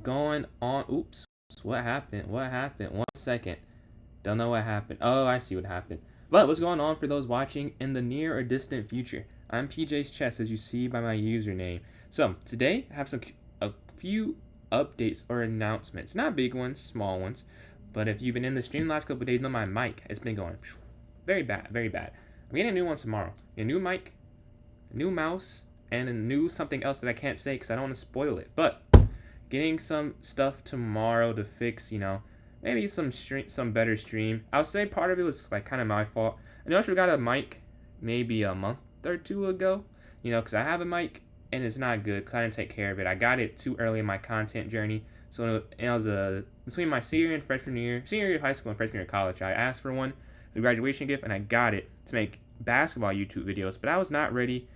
going on? Oops. What happened? What happened? 1 second. Don't know what happened. Oh, I see what happened. But what's going on for those watching in the near or distant future? I'm PJ's Chess, as you see by my username. So today I have a few updates or announcements. Not big ones, small ones. But if you've been in the stream the last couple of days, know my mic has been going very bad, very bad. I'm getting a new one tomorrow. A new mic, a new mouse, and a new something else that I can't say because I don't want to spoil it. But getting some stuff tomorrow to fix, maybe some better stream. I'll say part of it was like kind of my fault. I know I should have got a mic maybe a month or two ago, because I have a mic and it's not good because I didn't take care of it. I got it too early in my content journey. So it was between my senior year of high school and freshman year of college. I asked for one as a graduation gift and I got it to make basketball YouTube videos, but I was not ready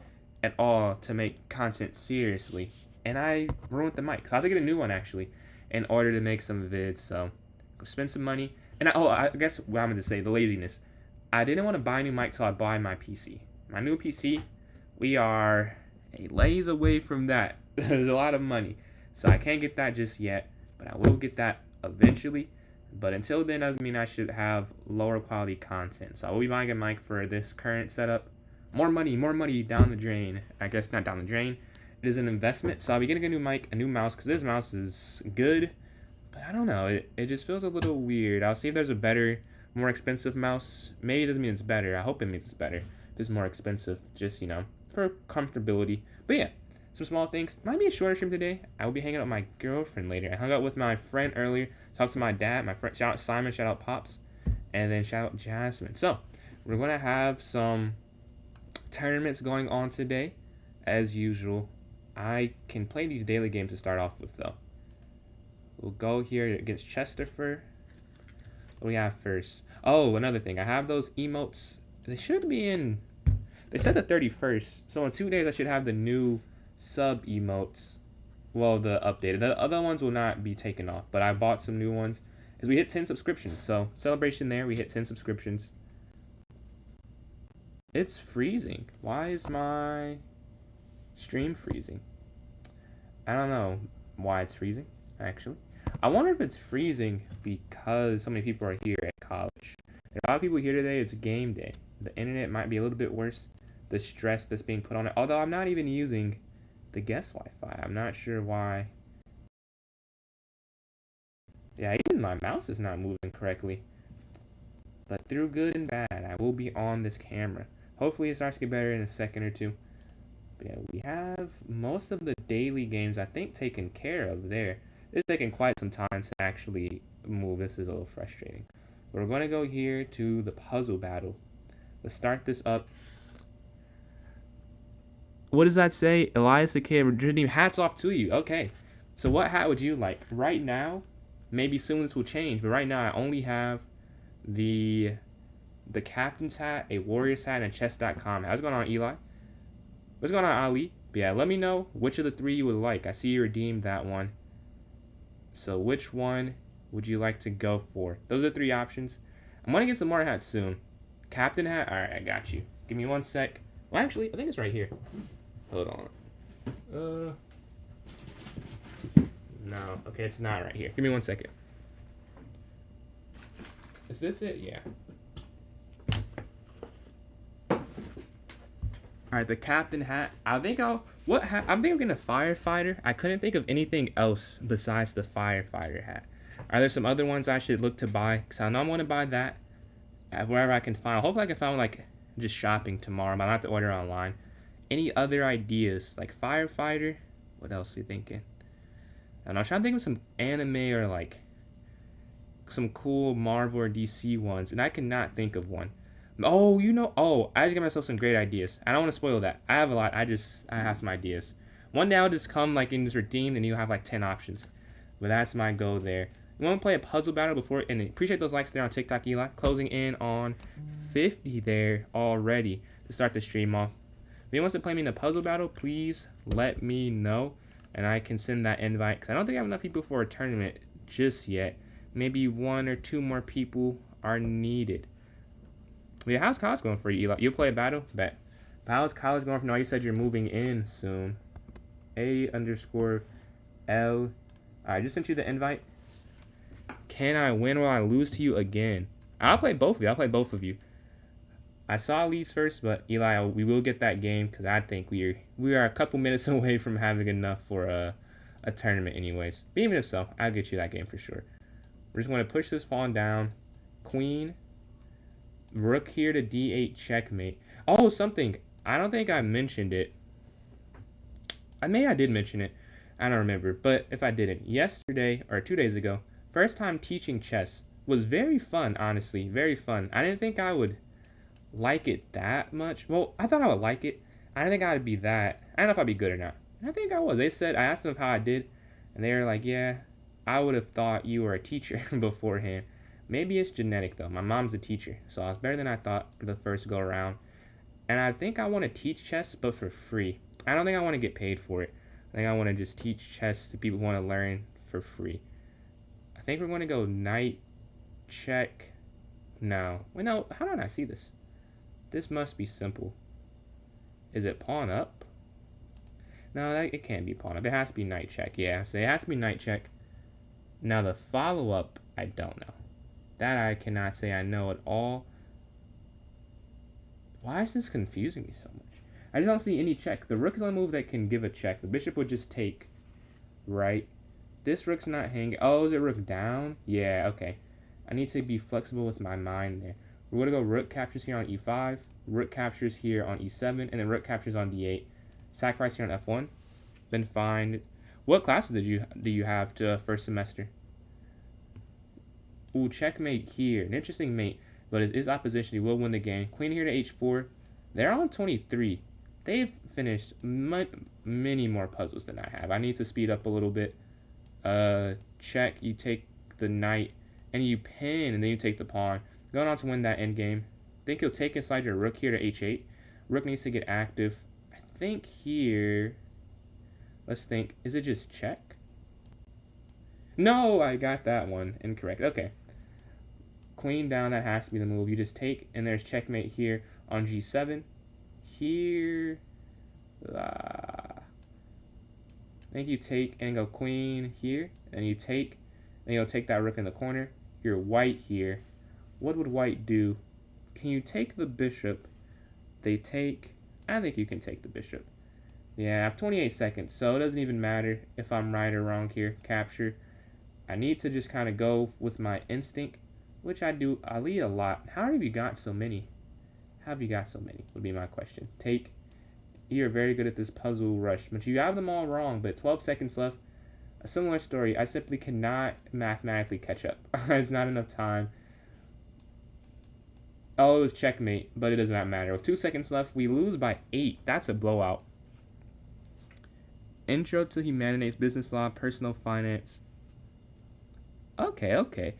at all to make content seriously. And I ruined the mic. So I have to get a new one actually in order to make some vids. So go spend some money. And I guess what I'm going to say, the laziness. I didn't want to buy a new mic till I buy my PC. My new PC, we are a lays away from that. There's a lot of money. So I can't get that just yet, but I will get that eventually. But until then, doesn't mean I should have lower quality content. So I will be buying a mic for this current setup. More money down the drain. I guess not down the drain. It is an investment. So I'll be getting a new mic, a new mouse, because this mouse is good. But I don't know. It just feels a little weird. I'll see if there's a better, more expensive mouse. Maybe it doesn't mean it's better. I hope it means it's better. If it's more expensive, just, for comfortability. But yeah. Some small things. Might be a shorter stream today. I will be hanging out with my girlfriend later. I hung out with my friend earlier. Talked to my dad, my friend. Shout out Simon. Shout out Pops. And then shout out Jasmine. So, we're going to have some tournaments going on today. As usual. I can play these daily games to start off with, though. We'll go here against Chesterford. What do we have first? Oh, another thing. I have those emotes. They should be in... They said the 31st. So, in 2 days, I should have the new sub emotes, well, the updated. The other ones will not be taken off, but I bought some new ones because we hit 10 subscriptions. So celebration there, we hit 10 subscriptions. It's freezing. Why is my stream freezing? I don't know why it's freezing, actually. I wonder if it's freezing because so many people are here at college. There are a lot of people here today. It's game day. The internet might be a little bit worse. The stress that's being put on it, although I'm not even using the guest Wi-Fi. I'm not sure why. Yeah, even my mouse is not moving correctly. But through good and bad, I will be on this camera. Hopefully it starts to get better in a second or two. But yeah, we have most of the daily games, I think, taken care of there. It's taking quite some time to actually move. This is a little frustrating. But we're going to go here to the puzzle battle. Let's start this up. What does that say? Elias the Kid, Dream, hats off to you. Okay. So what hat would you like? Right now, maybe soon this will change, but right now I only have the captain's hat, a warrior's hat, and a chess.com. How's it going on, Eli? What's going on, Ali? But yeah, let me know which of the three you would like. I see you redeemed that one. So which one would you like to go for? Those are the three options. I'm going to get some more hats soon. Captain hat? All right, I got you. Give me 1 sec. Well, actually, I think it's right here. Hold on. No. Okay, it's not right here. Give me 1 second. Is this it? Yeah. Alright, the captain hat. I think I'm getting a firefighter. I couldn't think of anything else besides the firefighter hat. Are there some other ones I should look to buy? Because I know I'm going to buy that wherever I can find. Hopefully I can find like just shopping tomorrow, but I don't have to order online. Any other ideas? Like firefighter? What else are you thinking? I don't know. I'm trying to think of some anime or like some cool Marvel or DC ones, and I cannot think of one. Oh, I just got myself some great ideas. I don't want to spoil that. I have a lot. I have some ideas. One day I'll just come like in this redeem, and you'll have like 10 options. But that's my goal there. You want to play a puzzle battle before, and appreciate those likes there on TikTok, Eli. Closing in on 50 there already to start the stream off. If anyone wants to play me in a puzzle battle, please let me know, and I can send that invite. Because I don't think I have enough people for a tournament just yet. Maybe 1 or 2 more people are needed. But yeah, how's college going for you, Eli? You play a battle? Bet. But how's college going for you? You said you're moving in soon. A_L I just sent you the invite. Can I win or I lose to you again? I'll play both of you. I'll play both of you. I saw Elise first, but Eli, we will get that game because I think we are a couple minutes away from having enough for a tournament anyways. But even if so, I'll get you that game for sure. We're just going to push this pawn down. Queen. Rook here to d8 checkmate. Oh, something. I don't think I mentioned it. I did mention it. I don't remember. But if I didn't, yesterday or 2 days ago, first time teaching chess was very fun, honestly. Very fun. I didn't think I would like it that much. Well, I thought I would like it. I didn't think I would be that. I don't know if I'd be good or not. I think I was. They said, I asked them how I did, and they were like, yeah, I would have thought you were a teacher beforehand. Maybe it's genetic, though. My mom's a teacher, so I was better than I thought the first go around. And I think I want to teach chess, but for free. I don't think I want to get paid for it. I think I want to just teach chess to people who want to learn for free. I think we're going to go knight, check. No. Wait, no. How did I see this? This must be simple. Is it pawn up? No, it can't be pawn up. It has to be knight check. Yeah, so it has to be knight check. Now the follow-up, I don't know. That I cannot say I know at all. Why is this confusing me so much? I just don't see any check. The rook is on a move that can give a check. The bishop would just take, right? This rook's not hanging. Oh, is it rook down? Yeah, okay. I need to be flexible with my mind there. We're going to go rook captures here on e5, rook captures here on e7, and then rook captures on d8. Sacrifice here on f1. Then find... What classes do you have to first semester? Ooh, checkmate here. An interesting mate, but it is opposition. He will win the game. Queen here to h4. They're on 23. They've finished many more puzzles than I have. I need to speed up a little bit. Check. You take the knight, and you pin, and then you take the pawn. Going on to win that endgame. Think you'll take and slide your rook here to h8. Rook needs to get active. I think here... Let's think. Is it just check? No, I got that one incorrect. Okay. Queen down, that has to be the move. You just take, and there's checkmate here on g7. Here... I think you take and go queen here. And you take, and you'll take that rook in the corner. You're white here. What would white do? Can you take the bishop? They take... I think you can take the bishop. Yeah, I have 28 seconds, so it doesn't even matter if I'm right or wrong here. Capture. I need to just kind of go with my instinct, which I do. I lead a lot. How have you got so many? How have you got so many, would be my question. Take. You're very good at this puzzle rush, but you have them all wrong, but 12 seconds left. A similar story. I simply cannot mathematically catch up. It's not enough time. Oh, it was checkmate, but it does not matter. With 2 seconds left, we lose by 8. That's a blowout. Intro to Humanities, Business Law, Personal Finance. Okay.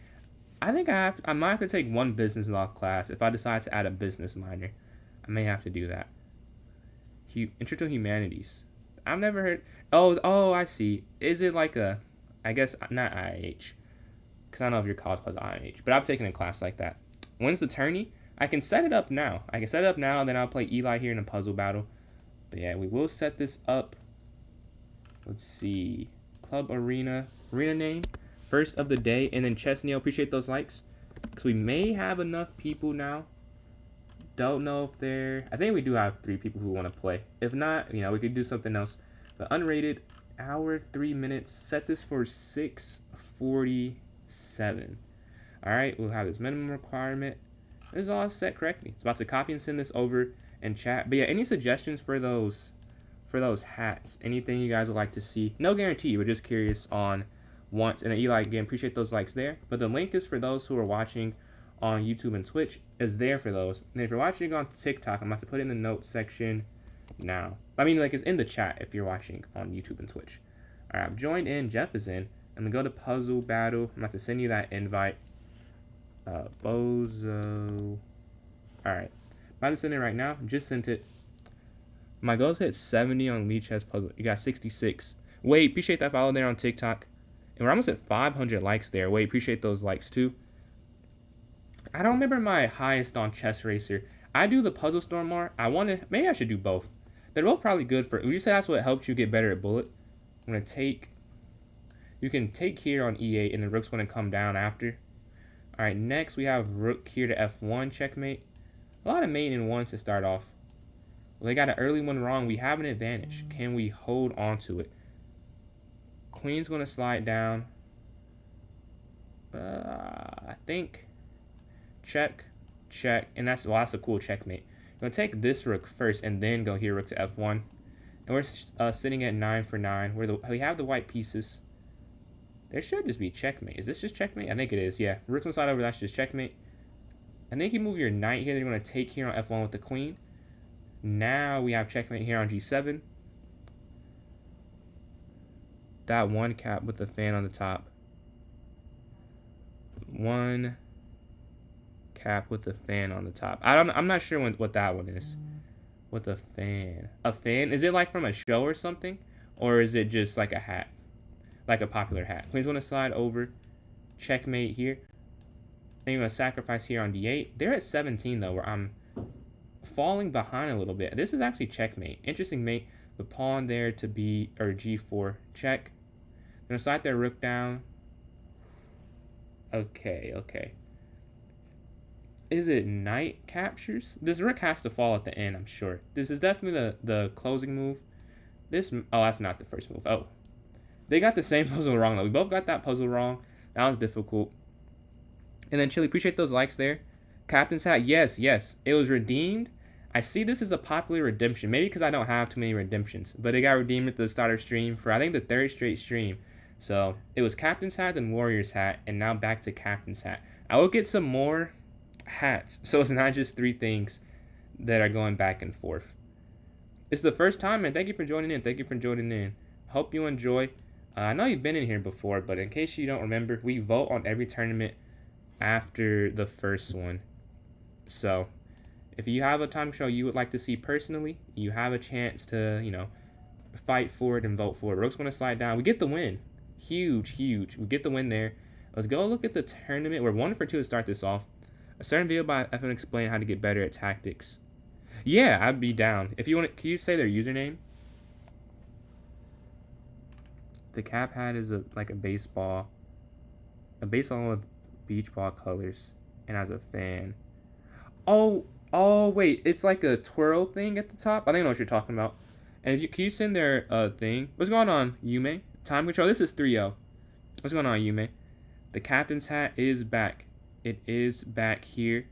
I think I might have to take one business law class if I decide to add a business minor. I may have to do that. Intro to Humanities. I've never heard... Oh, I see. Is it like a... I guess not IH. Because I don't know if your college calls IH. But I've taken a class like that. When's the tourney? I can set it up now. And then I'll play Eli here in a puzzle battle. But yeah, we will set this up. Let's see. Club Arena. Arena name. First of the day. And then Chess Neo. Appreciate those likes. Because we may have enough people now. Don't know if they're... I think we do have 3 people who want to play. If not, we could do something else. But unrated. Hour, 3 minutes. Set this for 6:47. Alright, we'll have this minimum requirement. This is all set correctly. It's about to copy and send this over and chat. But yeah, any suggestions for those hats? Anything you guys would like to see? No guarantee. We're just curious on wants. And Eli, again, appreciate those likes there. But the link is for those who are watching on YouTube and Twitch. Is there for those. And if you're watching on TikTok, I'm about to put it in the notes section now. I mean, it's in the chat if you're watching on YouTube and Twitch. All right, I've joined in. Jeff is in. I'm going to go to Puzzle Battle. I'm about to send you that invite. Bozo. Alright. About to send it right now. Just sent it. My goal is to hit 70 on Lead Chess Puzzle. You got 66. Wait, appreciate that follow there on TikTok. And we're almost at 500 likes there. Wait, appreciate those likes too. I don't remember my highest on Chess Racer. I do the Puzzle Storm more. Maybe I should do both. They're both probably good for... Would you say that's what helped you get better at Bullet? I'm going to take... You can take here on e8, and the rook's going to come down after. All right, next we have rook here to f1, checkmate. A lot of mate in ones to start off. Well, they got an early one wrong. We have an advantage. Can we hold on to it? Queen's going to slide down. I think check, check, and that's a cool checkmate. I'm going to take this rook first and then go here rook to f1. And we're sitting at 9 for 9. We have the white pieces. There should just be checkmate. Is this just checkmate? I think it is, yeah. Rook's gonna slide over, that's just checkmate. And then you can move your knight here. They're going to take here on f1 with the queen. Now we have checkmate here on g7. That one cap with the fan on the top. One cap with the fan on the top. I'm not sure what that one is. With a fan. A fan? Is it like from a show or something? Or is it just like a hat? Like a popular hat. Queen's going to slide over. Checkmate here. And you're going to sacrifice here on d8. They're at 17 though, where I'm falling behind a little bit. This is actually checkmate. Interesting mate. The pawn there to b or g4. Check. Going to slide their rook down. Okay, okay. Is it knight captures? This rook has to fall at the end, I'm sure. This is definitely the closing move. Oh, that's not the first move. Oh. They got the same puzzle wrong, though. We both got that puzzle wrong. That was difficult. And then, Chili, appreciate those likes there. Captain's hat, yes, yes. It was redeemed. I see this is a popular redemption. Maybe because I don't have too many redemptions. But it got redeemed at the start of stream for, I think, the third straight stream. So, it was Captain's hat, then Warrior's hat, and now back to Captain's hat. I will get some more hats, so it's not just 3 things that are going back and forth. It's the first time, and thank you for joining in. Thank you for joining in. Hope you enjoy. I know you've been in here before, but in case you don't remember, we vote on every tournament after the first one. So, if you have a time show you would like to see personally, you have a chance to, you know, fight for it and vote for it. Rook's going to slide down. We get the win. Huge, huge. We get the win there. Let's go look at the tournament. We're 1 for 2 to start this off. A certain video by Evan explain how to get better at tactics. Yeah, I'd be down. If you want, can you say their username? The cap hat is like a baseball with beach ball colors and has a fan. Oh, wait, it's like a twirl thing at the top. I think I know what you're talking about. And if you can you send their thing? What's going on, Yume? Time control. This is 3-0. What's going on, Yume? The captain's hat is back. It is back here.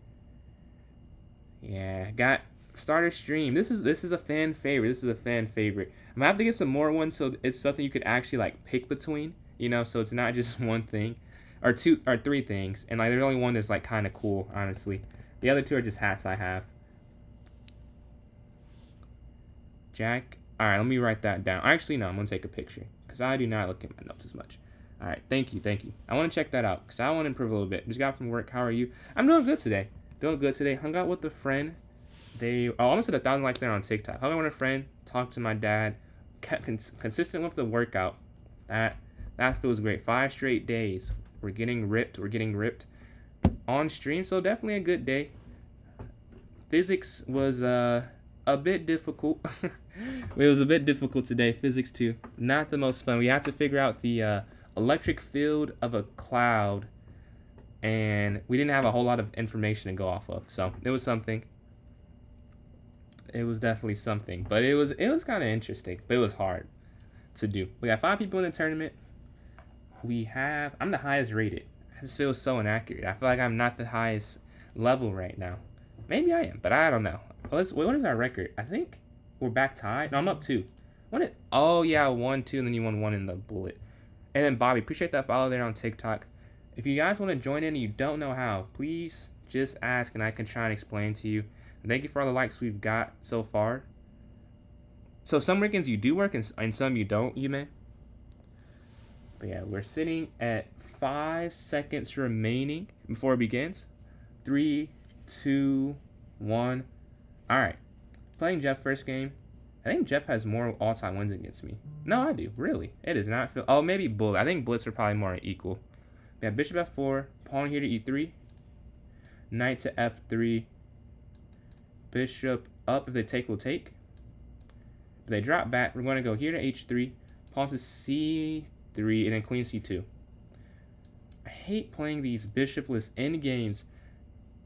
Yeah, got starter stream. This is a fan favorite. This is a fan favorite. I'm gonna have to get some more ones so it's something you could actually like pick between, you know, so it's not just one thing or 2 or 3 things. And like there's only one that's like kind of cool, honestly. The other 2 are just hats I have. Jack. All right, let me write that down. Actually, no, I'm gonna take a picture because I do not look at my notes as much. All right, thank you, thank you. I want to check that out because I want to improve a little bit. Just got from work. How are you? I'm doing good today. Hung out with a friend. I almost hit 1,000 likes there on TikTok. Hung out with a friend. Talked to my dad. Kept consistent with the workout. That feels great. 5 straight days. We're getting ripped. On stream. So definitely a good day. Physics was a bit difficult. It was a bit difficult today. Physics 2. Not the most fun. We had to figure out the electric field of a cloud, and we didn't have a whole lot of information to go off of, so it was something. It was definitely something, but it was kind of interesting, but it was hard to do. We got 5 people in the tournament. I'm the highest rated. This feels so inaccurate. I feel like I'm not the highest level right now. Maybe I am, but I don't know. What is our record? I think we're back tied. No, I'm up 2. Oh yeah, 1, 2, and then you won 1 in the bullet. And then Bobby, appreciate that follow there on TikTok. If you guys want to join in and you don't know how, please just ask and I can try and explain to you. And thank you for all the likes we've got so far. So some weekends you do work and some you don't, you may. But yeah, we're sitting at 5 seconds remaining before it begins. 3, 2, 1. All right. Playing Jeff first game. I think Jeff has more all-time wins against me. No, I do. Really. It does not feel... Oh, maybe Bullet. I think Blitz are probably more equal. We have Bishop F4. Pawn here to E3. Knight to F3. Bishop up. If they take, we'll take. If they drop back, we're going to go here to H3. Pawn to C3. 3, and then queen c2. I hate playing these bishopless endgames.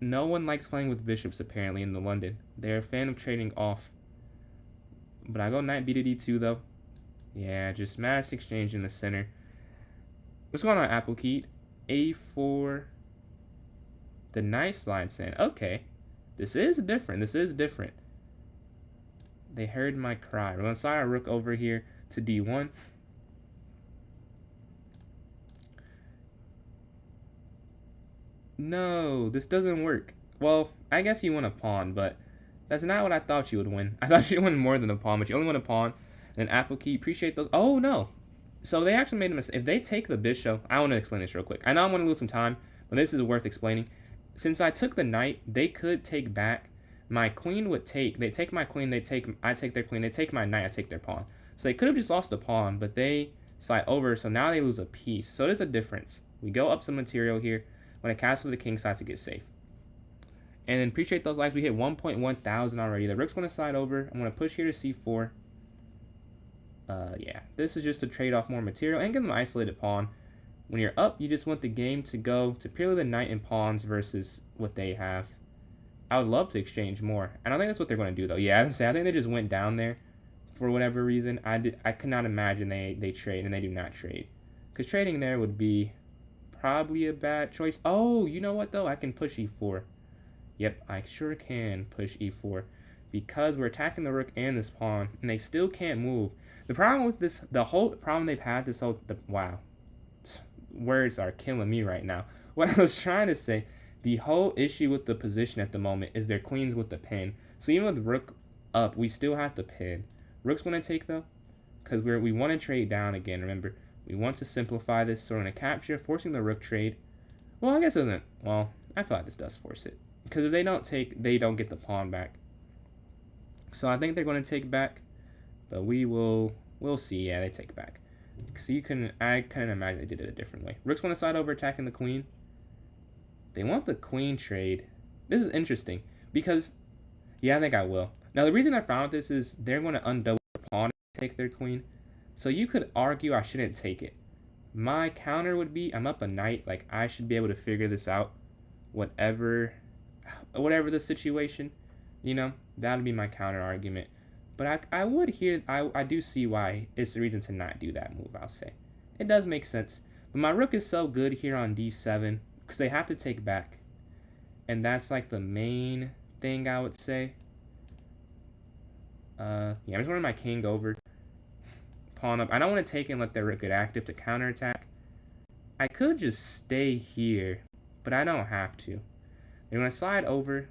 No one likes playing with bishops, apparently, in the London. They're a fan of trading off. But I go knight b to d2, though. Yeah, just mass exchange in the center. What's going on, Applekeet? a4. The knight slides in. Okay. This is different. This is different. They heard my cry. We're going to slide our rook over here to d1. No, this doesn't work. Well, I guess you won a pawn, but that's not what I thought you would win. I thought you would win more than a pawn, but you only won a pawn. And Applekeet, appreciate those. Oh, no. So they actually made a mistake. If they take the bishop, I want to explain this real quick. I know I'm going to lose some time, but this is worth explaining. Since I took the knight, they could take back. My queen would take. They take my queen. I take their queen. They take my knight. I take their pawn. So they could have just lost the pawn, but they slide over. So now they lose a piece. So there's a difference. We go up some material here. When I castle the king side to get safe. And then appreciate those likes. We hit 1.1 thousand already. The rook's going to slide over. I'm going to push here to c4. Yeah, this is just to trade off more material and give them an isolated pawn. When you're up, you just want the game to go to purely the knight and pawns versus what they have. I would love to exchange more. I don't think that's what they're going to do, though. Yeah, I think they just went down there for whatever reason. I could not imagine they trade, and they do not trade. Because trading there would be probably a bad choice. Oh, you know what, though? I can push e4. Yep, I sure can push e4. Because we're attacking the rook and this pawn, and they still can't move. The problem with this, the whole problem they've had this whole, wow. Words are killing me right now. What I was trying to say, the whole issue with the position at the moment is their queens with the pin. So even with rook up, we still have to pin. Rook's going to take, though, because we want to trade down again, remember. We want to simplify this, so we're going to capture, forcing the rook trade. Well, I guess it doesn't. Well, I feel like this does force it. Because if they don't take, they don't get the pawn back. So I think they're going to take back. But we'll see. Yeah, they take back. So I couldn't imagine they did it a different way. Rook's going to slide over, attacking the queen. They want the queen trade. This is interesting. Because, yeah, I think I will. Now, the reason I found this is they're going to undouble the pawn and take their queen. So you could argue I shouldn't take it. My counter would be, I'm up a knight. Like, I should be able to figure this out. Whatever the situation, you know, that would be my counter argument. But I do see why it's the reason to not do that move, I'll say. It does make sense. But my rook is so good here on d7, because they have to take back. And that's like the main thing I would say. Yeah, I'm just running my king over. Pawn up. I don't want to take and let their rook get active to counterattack. I could just stay here, but I don't have to. They're going to slide over.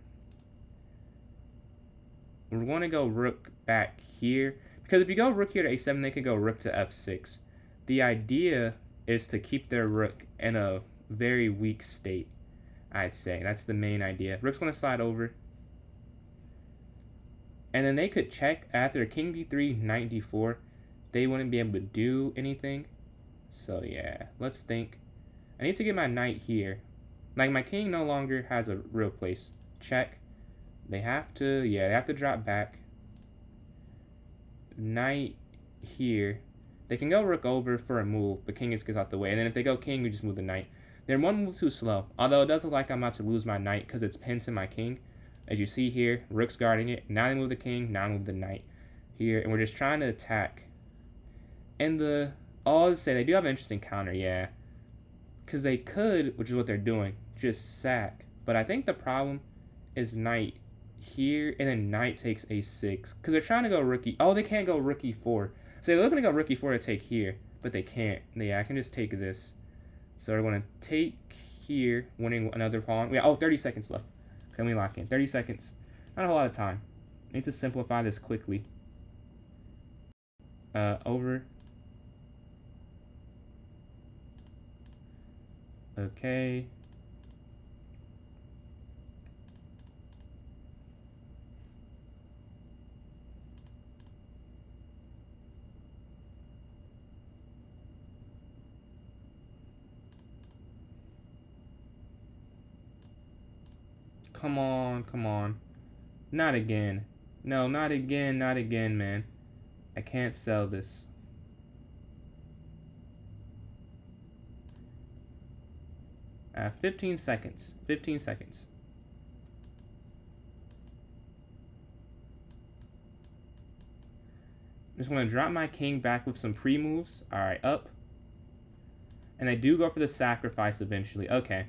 We're going to go rook back here. Because if you go rook here to a7, they could go rook to f6. The idea is to keep their rook in a very weak state, I'd say. That's the main idea. Rook's going to slide over. And then they could check after king d3, knight d4. They wouldn't be able to do anything. So yeah, let's think. I need to get my knight here. Like, my king no longer has a real place. Check. They have to drop back. Knight here. They can go rook over for a move, but king just gets out the way. And then if they go king, we just move the knight. They're one move too slow. Although it does look like I'm about to lose my knight because it's pinned to my king. As you see here, rook's guarding it. Now they move the king, now I move the knight here. And we're just trying to attack. And all to say, they do have an interesting counter, yeah. Because they could, which is what they're doing, just sack. But I think the problem is knight here, and then knight takes a6. Because they're trying to go rook e. Oh, they can't go rook e4. So they're looking to go rook e4 to take here, but they can't. Yeah, I can just take this. So we're going to take here, winning another pawn. Yeah, 30 seconds left. Can we lock in? 30 seconds. Not a whole lot of time. I need to simplify this quickly. Over. Okay. Come on, come on. Not again. No, not again, not again, man. I can't sell this. 15 seconds. 15 seconds. I'm just going to drop my king back with some pre-moves. Alright, up. And I do go for the sacrifice eventually. Okay.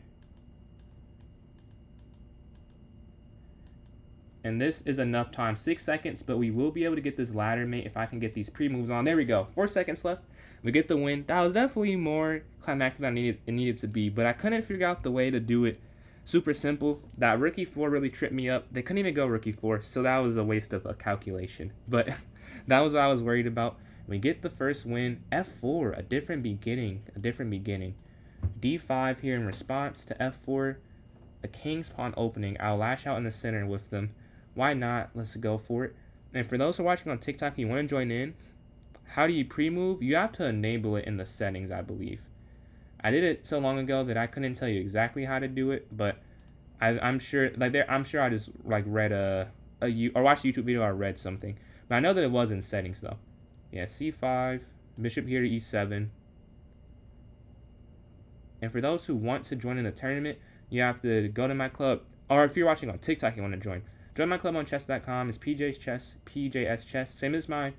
And this is enough time. 6 seconds, but we will be able to get this ladder mate if I can get these pre-moves on. There we go. 4 seconds left. We get the win. That was definitely more climactic than it needed to be, but I couldn't figure out the way to do it. Super simple. That rookie 4 really tripped me up. They couldn't even go rookie 4, so that was a waste of a calculation. But that was what I was worried about. We get the first win. F4, a different beginning. A different beginning. D5 here in response to F4. A king's pawn opening. I'll lash out in the center with them. Why not? Let's go for it. And for those who are watching on TikTok and you want to join in, how do you pre-move? You have to enable it in the settings, I believe. I did it so long ago that I couldn't tell you exactly how to do it, but I'm sure, I'm sure I just read or watched a YouTube video or read something. But I know that it was in settings though. Yeah, C5, bishop here to E7. And for those who want to join in the tournament, you have to go to my club, or if you're watching on TikTok, you want to join. Join my club on chess.com. It's PJ's Chess, PJS Chess. Same as my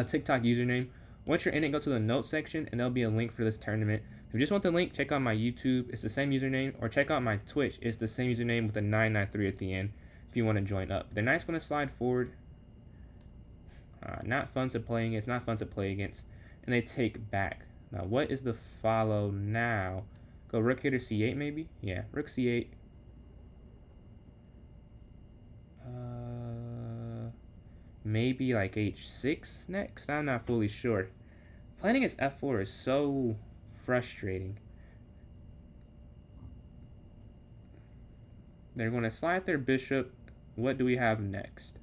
TikTok username. Once you're in it, go to the notes section, and there'll be a link for this tournament. If you just want the link, check out my YouTube. It's the same username. Or check out my Twitch. It's the same username with a 993 at the end if you want to join up. They're nice when to slide forward. Not fun to play against. Not fun to play against. And they take back. Now, what is the follow now? Go rook here to C8 maybe? Yeah, rook C8. Maybe like H6 next? I'm not fully sure. Playing against F4 is so frustrating. They're going to slide their bishop. What do we have next?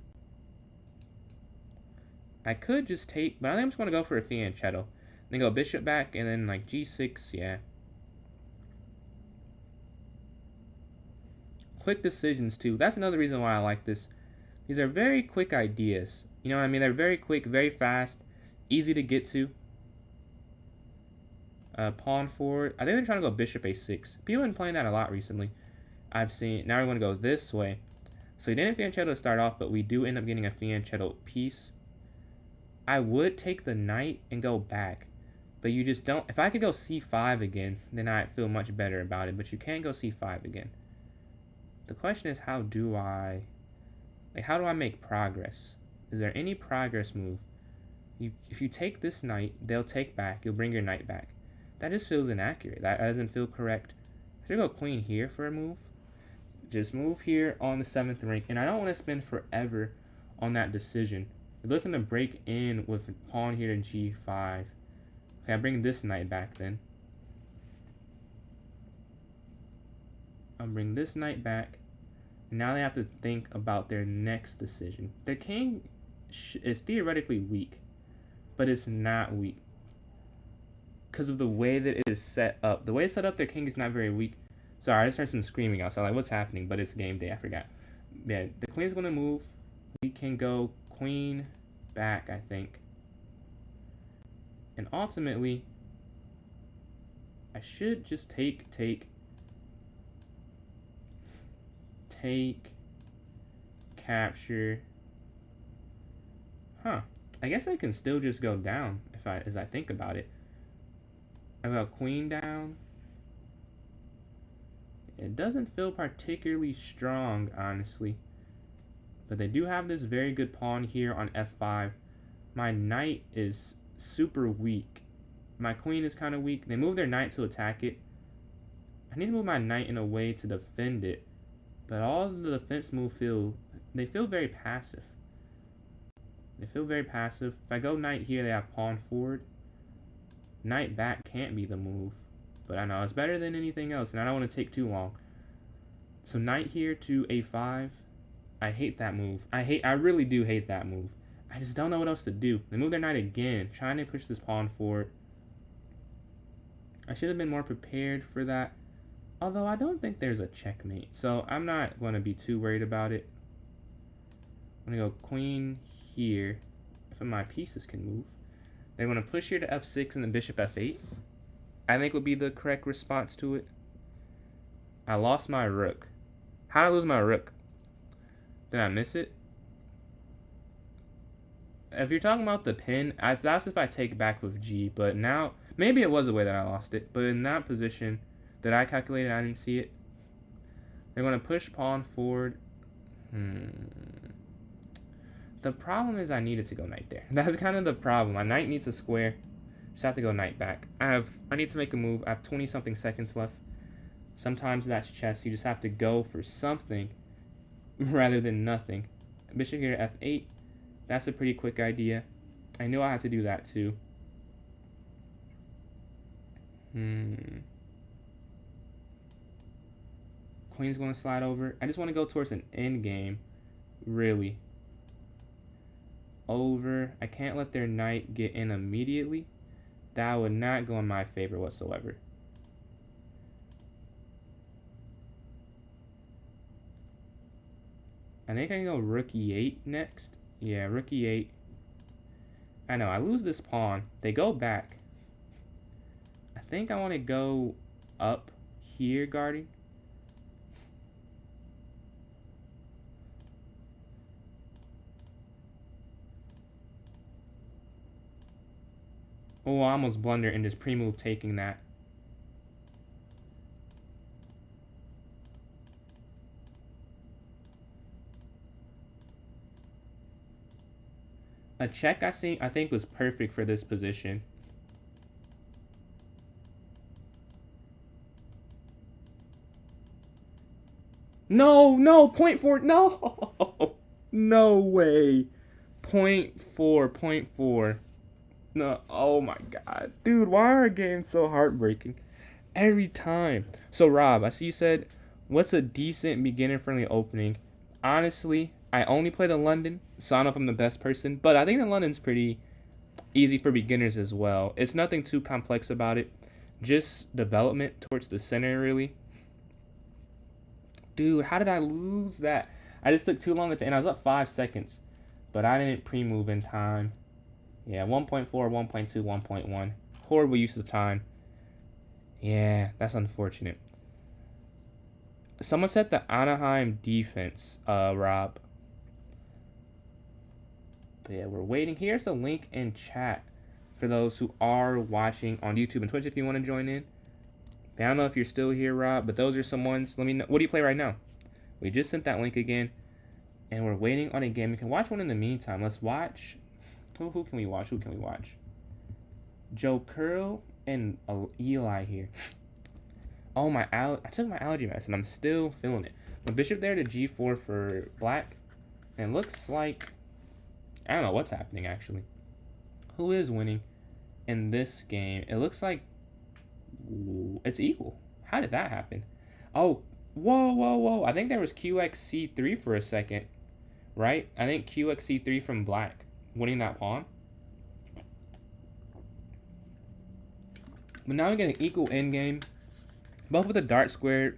I could just take, but I think I'm just going to go for a fianchetto. Then go bishop back, and then like G6, yeah. Quick decisions too. That's another reason why I like this. These are very quick ideas. You know what I mean? They're very quick, very fast, easy to get to. Pawn forward. I think they're trying to go bishop A6. People have been playing that a lot recently. I've seen. Now we want to go this way. So we didn't fianchetto to start off, but we do end up getting a fianchetto piece. I would take the knight and go back. But you just don't. If I could go C5 again, then I'd feel much better about it. But you can't go C5 again. The question is, how do I make progress? Is there any progress move? If you take this knight, they'll take back. You'll bring your knight back. That just feels inaccurate. That doesn't feel correct. Should I go queen here for a move? Just move here on the 7th rank. And I don't want to spend forever on that decision. We're looking to break in with pawn here to G5. Okay, I bring this knight back then. I'll bring this knight back. Now they have to think about their next decision. Their king is theoretically weak, but it's not weak because of the way that it is set up. The way it's set up, their king is not very weak. Sorry, I just heard some screaming outside. Like, what's happening? But it's game day. I forgot. Yeah, the queen's going to move. We can go queen back, I think. And ultimately, I should just take, capture. Huh. I guess I can still just go down as I think about it. I got queen down. It doesn't feel particularly strong, honestly. But they do have this very good pawn here on F5. My knight is super weak. My queen is kind of weak. They move their knight to attack it. I need to move my knight in a way to defend it. But all of the defense moves feel very passive. They feel very passive. If I go knight here, they have pawn forward. Knight back can't be the move. But I know it's better than anything else, and I don't want to take too long. So knight here to A5. I hate that move. I really do hate that move. I just don't know what else to do. They move their knight again, trying to push this pawn forward. I should have been more prepared for that. Although I don't think there's a checkmate, so I'm not going to be too worried about it. I'm going to go queen here. If my pieces can move. They want to push here to F6 and then bishop F8. I think would be the correct response to it. I lost my rook. How did I lose my rook? Did I miss it? If you're talking about the pin, that's if I take back with G. But now, maybe it was the way that I lost it. But in that position that I calculated, I didn't see it. They're going to push pawn forward. The problem is I needed to go knight there. That's kind of the problem. My knight needs a square. Just have to go knight back. I need to make a move. I have 20-something seconds left. Sometimes that's chess. You just have to go for something rather than nothing. Bishop here to f8. That's a pretty quick idea. I knew I had to do that too. Queen's going to slide over. I just want to go towards an end game. Really. Over. I can't let their knight get in immediately. That would not go in my favor whatsoever. I think I can go rook e8 next. Yeah, rook e8. I know, I lose this pawn. They go back. I think I want to go up here guarding. Oh, I almost blundered in this pre-move taking that. A check I think was perfect for this position. No, point four, no, no way, point four. No, oh my god, dude, why are our games so heartbreaking every time? So Rob, I see you said, what's a decent beginner-friendly opening? Honestly, I only play the London, so I don't know if I'm the best person, but I think the London's pretty easy for beginners as well. It's nothing too complex about it, just development towards the center, really. Dude, how did I lose that? I just took too long at the end. I was up 5 seconds, but I didn't pre-move in time. Yeah, 1.4, 1.2, 1.1. Horrible use of time. Yeah, that's unfortunate. Someone said the Anaheim defense, Rob. But yeah, we're waiting. Here's the link in chat for those who are watching on YouTube and Twitch if you want to join in. I don't know if you're still here, Rob, but those are some ones. Let me know. What do you play right now? We just sent that link again, and we're waiting on a game. We can watch one in the meantime. Let's watch. Who can we watch? Joe Curl and Eli here. Oh, I took my allergy medicine. I'm still feeling it. My bishop there to g4 for black. And it looks like, I don't know what's happening, actually. Who is winning in this game? It looks like it's equal. How did that happen? Oh, whoa. I think there was QXC3 for a second, right? I think QXC3 from black winning that pawn. But now we get an equal endgame. Both with a dart square.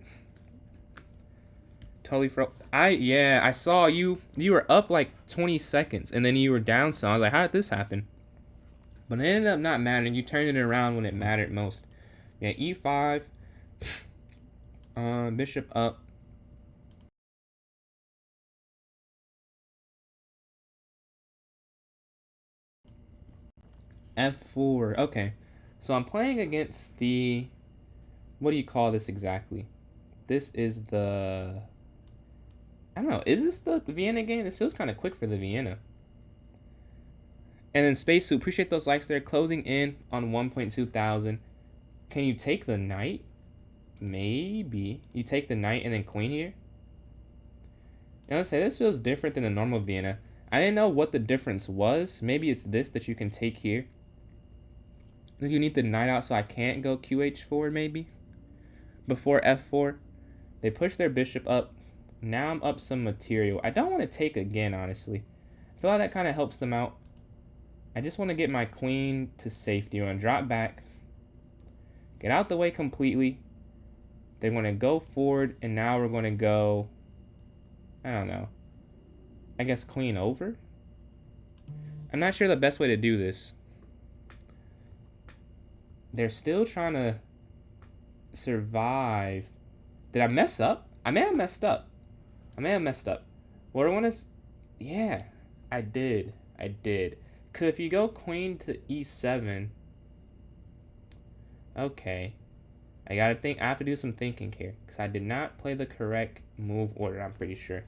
Totally I saw you were up like 20 seconds and then you were down some. I was like, how did this happen? But it ended up not mattering. You turned it around when it mattered most. Yeah, e5. Bishop up. F4. Okay. So I'm playing against the, what do you call this exactly? This is the, I don't know. Is this the Vienna game? This feels kind of quick for the Vienna. And then Spacesuit, appreciate those likes there. Closing in on 1.2 thousand. Can you take the knight? Maybe. You take the knight and then queen here? Now let's say this feels different than the normal Vienna. I didn't know what the difference was. Maybe it's this that you can take here. You need the knight out so I can't go QH4 maybe. Before F4. They push their bishop up. Now I'm up some material. I don't want to take again, honestly. I feel like that kind of helps them out. I just want to get my queen to safety. I'm going to drop back. Get out the way completely. They're going to go forward. And now we're going to go, I don't know. I guess queen over? I'm not sure the best way to do this. They're still trying to survive Did I mess up? I may have messed up. What I want to... Yeah, I did. Because if you go queen to e7... Okay. I gotta think. I have to do some thinking here. Because I did not play the correct move order, I'm pretty sure.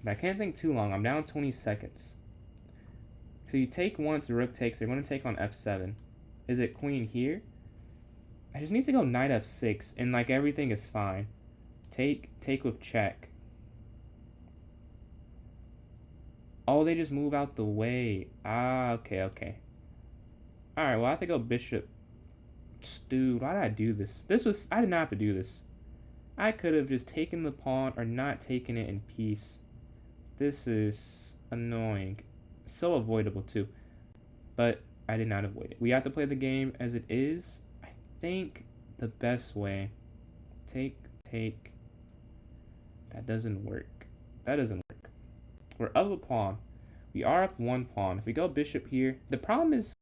But I can't think too long. I'm down 20 seconds. So you take once, rook takes. They're going to take on f7. Is it queen here? I just need to go knight f6. And like everything is fine. Take with check. Oh, they just move out the way. Ah, okay. Alright, well I have to go bishop. Dude, why did I do this? I did not have to do this. I could have just taken the pawn or not taken it in peace. This is annoying. So avoidable too. But I did not avoid it. We have to play the game as it is. I think the best way. Take. That doesn't work. We're up a pawn. We are up one pawn. If we go bishop here, the problem is...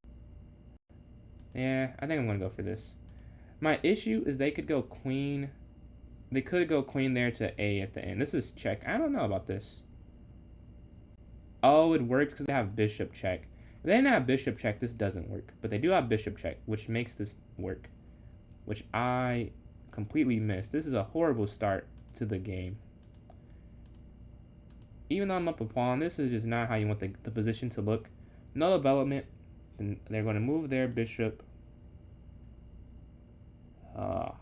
Yeah, I think I'm going to go for this. My issue is they could go queen. They could go queen there to a at the end. This is check. I don't know about this. Oh, it works because they have bishop check. If they didn't have bishop check, this doesn't work. But they do have bishop check, which makes this work. Which I completely missed. This is a horrible start to the game. Even though I'm up a pawn, this is just not how you want the position to look. No development. And they're going to move their bishop. I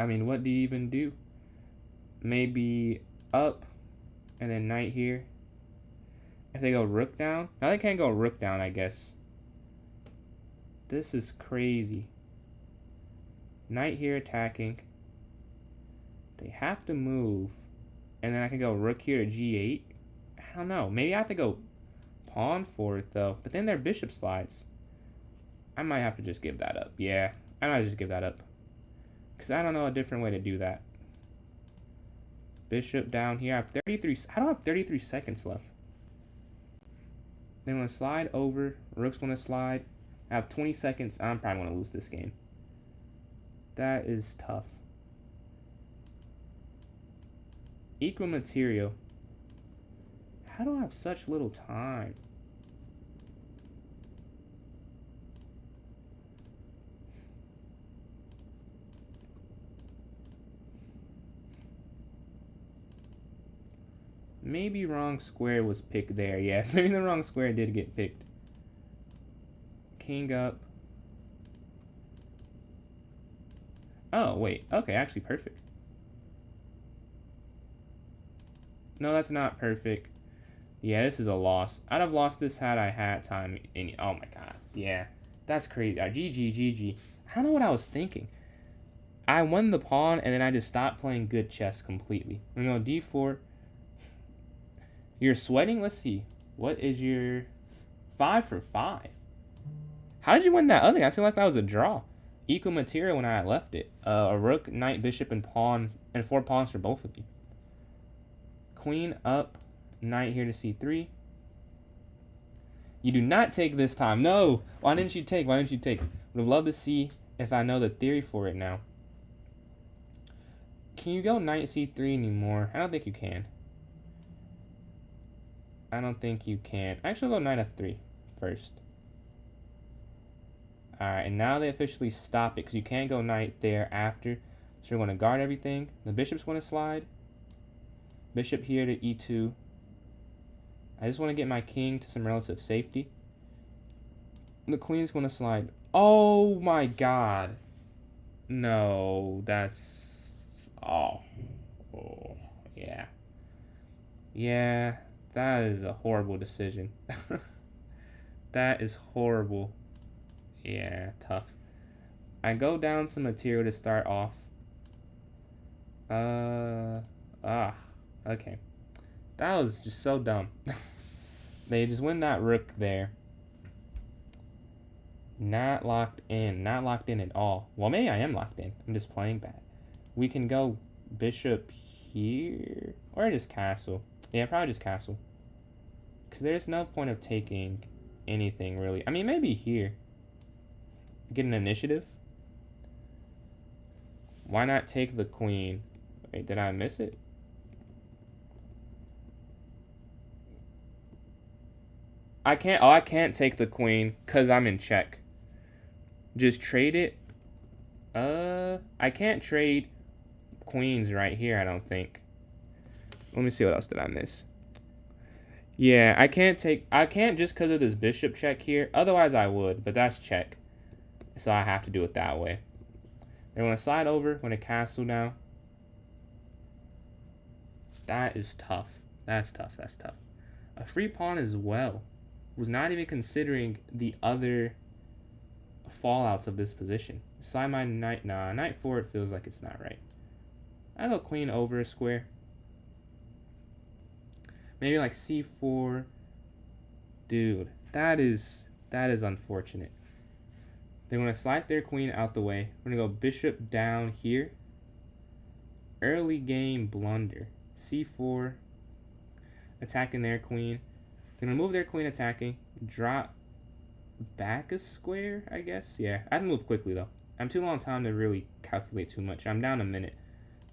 mean, what do you even do? Maybe up and then knight here. If they go rook down. Now they can't go rook down, I guess. This is crazy. Knight here attacking. They have to move. And then I can go rook here to g8. I don't know. Maybe I have to go pawn for it, though. But then their bishop slides. I might have to just give that up. Yeah, I might just give that up. Because I don't know a different way to do that. Bishop down here. I have 33. I don't have 33 seconds left. They want to slide over. Rook's going to slide. I have 20 seconds. I'm probably going to lose this game. That is tough. Equal material. How do I have such little time? Maybe wrong square was picked there. Yeah, maybe the wrong square did get picked. King up. Oh, wait. Okay, actually perfect. No, that's not perfect. Yeah, this is a loss. I'd have lost this had I had time. Oh my god. Yeah, that's crazy. GG. I don't know what I was thinking. I won the pawn, and then I just stopped playing good chess completely. We're going to go d4. You're sweating? Let's see. What is your 5 for 5? How did you win that other thing? I feel like that was a draw. Equal material when I left it. A rook, knight, bishop, and pawn, and 4 pawns for both of you. Queen up, knight here to c3. You do not take this time. No! Why didn't you take? Would have loved to see if I know the theory for it now. Can you go knight c3 anymore? I don't think you can. Actually, I'll go knight f3 first. Alright, and now they officially stop it because you can't go knight there after. So you're going to guard everything. The bishop's going to slide. Bishop here to e2. I just want to get my king to some relative safety. The queen's going to slide. Oh my god. No, that's... Oh, yeah. Yeah, that is a horrible decision. That is horrible. Yeah, tough. I go down some material to start off. Okay. That was just so dumb. They just win that rook there. Not locked in at all. Well, maybe I am locked in. I'm just playing bad. We can go bishop here. Or just castle. Yeah, probably just castle. Because there's no point of taking anything, really. I mean, maybe here. Get an initiative. Why not take the queen? Wait, did I miss it? I can't. Oh, I can't take the queen because I'm in check. Just trade it. I can't trade queens right here, I don't think. Let me see, what else did I miss? Yeah, I can't just because of this bishop check here. Otherwise I would, but that's check. So I have to do it that way. And when I slide over, when I castle now. That is tough. That's tough. That's tough. A free pawn as well. Was not even considering the other fallouts of this position. Slide my knight. Nah, knight forward feels like it's not right. I go queen over a square. Maybe like c4. Dude, that is unfortunate. They're going to slide their queen out the way. We're going to go bishop down here. Early game blunder. c4. Attacking their queen. They're going to move their queen attacking. Drop back a square, I guess. Yeah, I have to move quickly, though. I'm too long time to really calculate too much. I'm down a minute.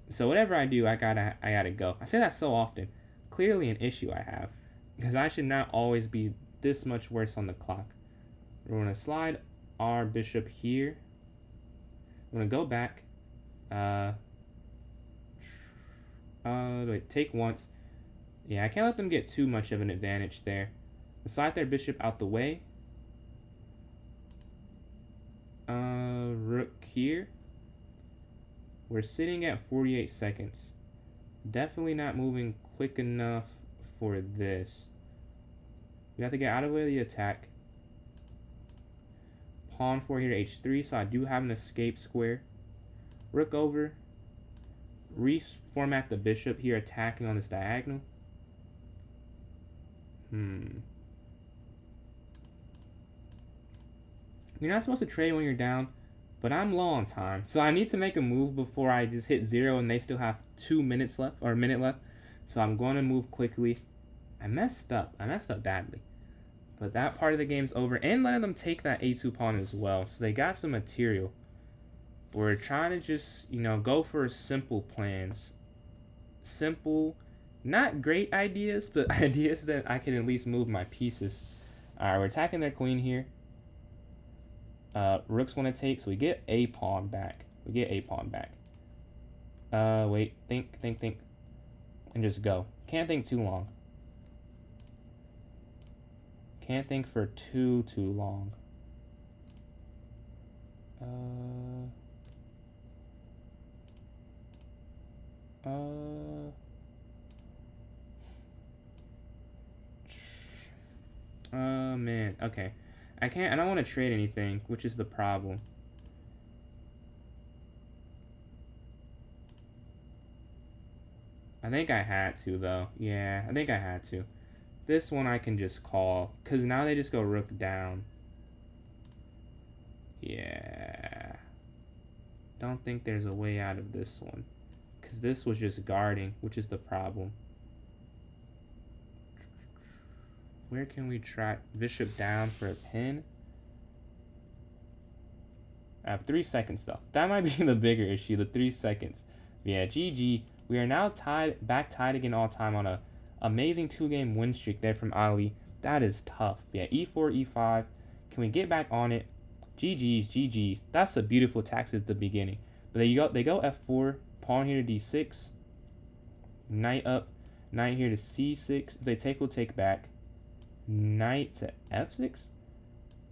So whatever I do, I gotta go. I say that so often. Clearly an issue I have. Because I should not always be this much worse on the clock. We're going to slide our bishop here. We're going to go back. Wait, take once. Yeah, I can't let them get too much of an advantage there. Slide their bishop out the way. Rook here. We're sitting at 48 seconds. Definitely not moving quick enough for this. We have to get out of the way of the attack. Pawn 4 here to h3, so I do have an escape square. Rook over. Reformat the bishop here, attacking on this diagonal. You're not supposed to trade when you're down, but I'm low on time. So I need to make a move before I just hit 0 and they still have 2 minutes left, or a minute left. So I'm going to move quickly. I messed up badly. But that part of the game's over. And letting them take that a2 pawn as well. So they got some material. We're trying to just, go for simple plans. Simple, not great ideas, but ideas that I can at least move my pieces. Alright, we're attacking their queen here. Rook's want to take, so we get a pawn back. Wait, think. And just go. Can't think too long. Can't think for too long. Man, okay. I don't want to trade anything, which is the problem. I think I had to, though. Yeah, I think I had to. This one I can just call, because now they just go rook down. Yeah. Don't think there's a way out of this one, because this was just guarding, which is the problem. Where can we try? Bishop down for a pin. I have 3 seconds, though. That might be the bigger issue, the 3 seconds. Yeah, GG. We are now tied again all time on a amazing 2-game win streak there from Ali. That is tough. Yeah, e4, e5. Can we get back on it? GG's. That's a beautiful tactic at the beginning. But they go f4, pawn here to d6. Knight up, knight here to c6. If they take, we'll take back. Knight to f6.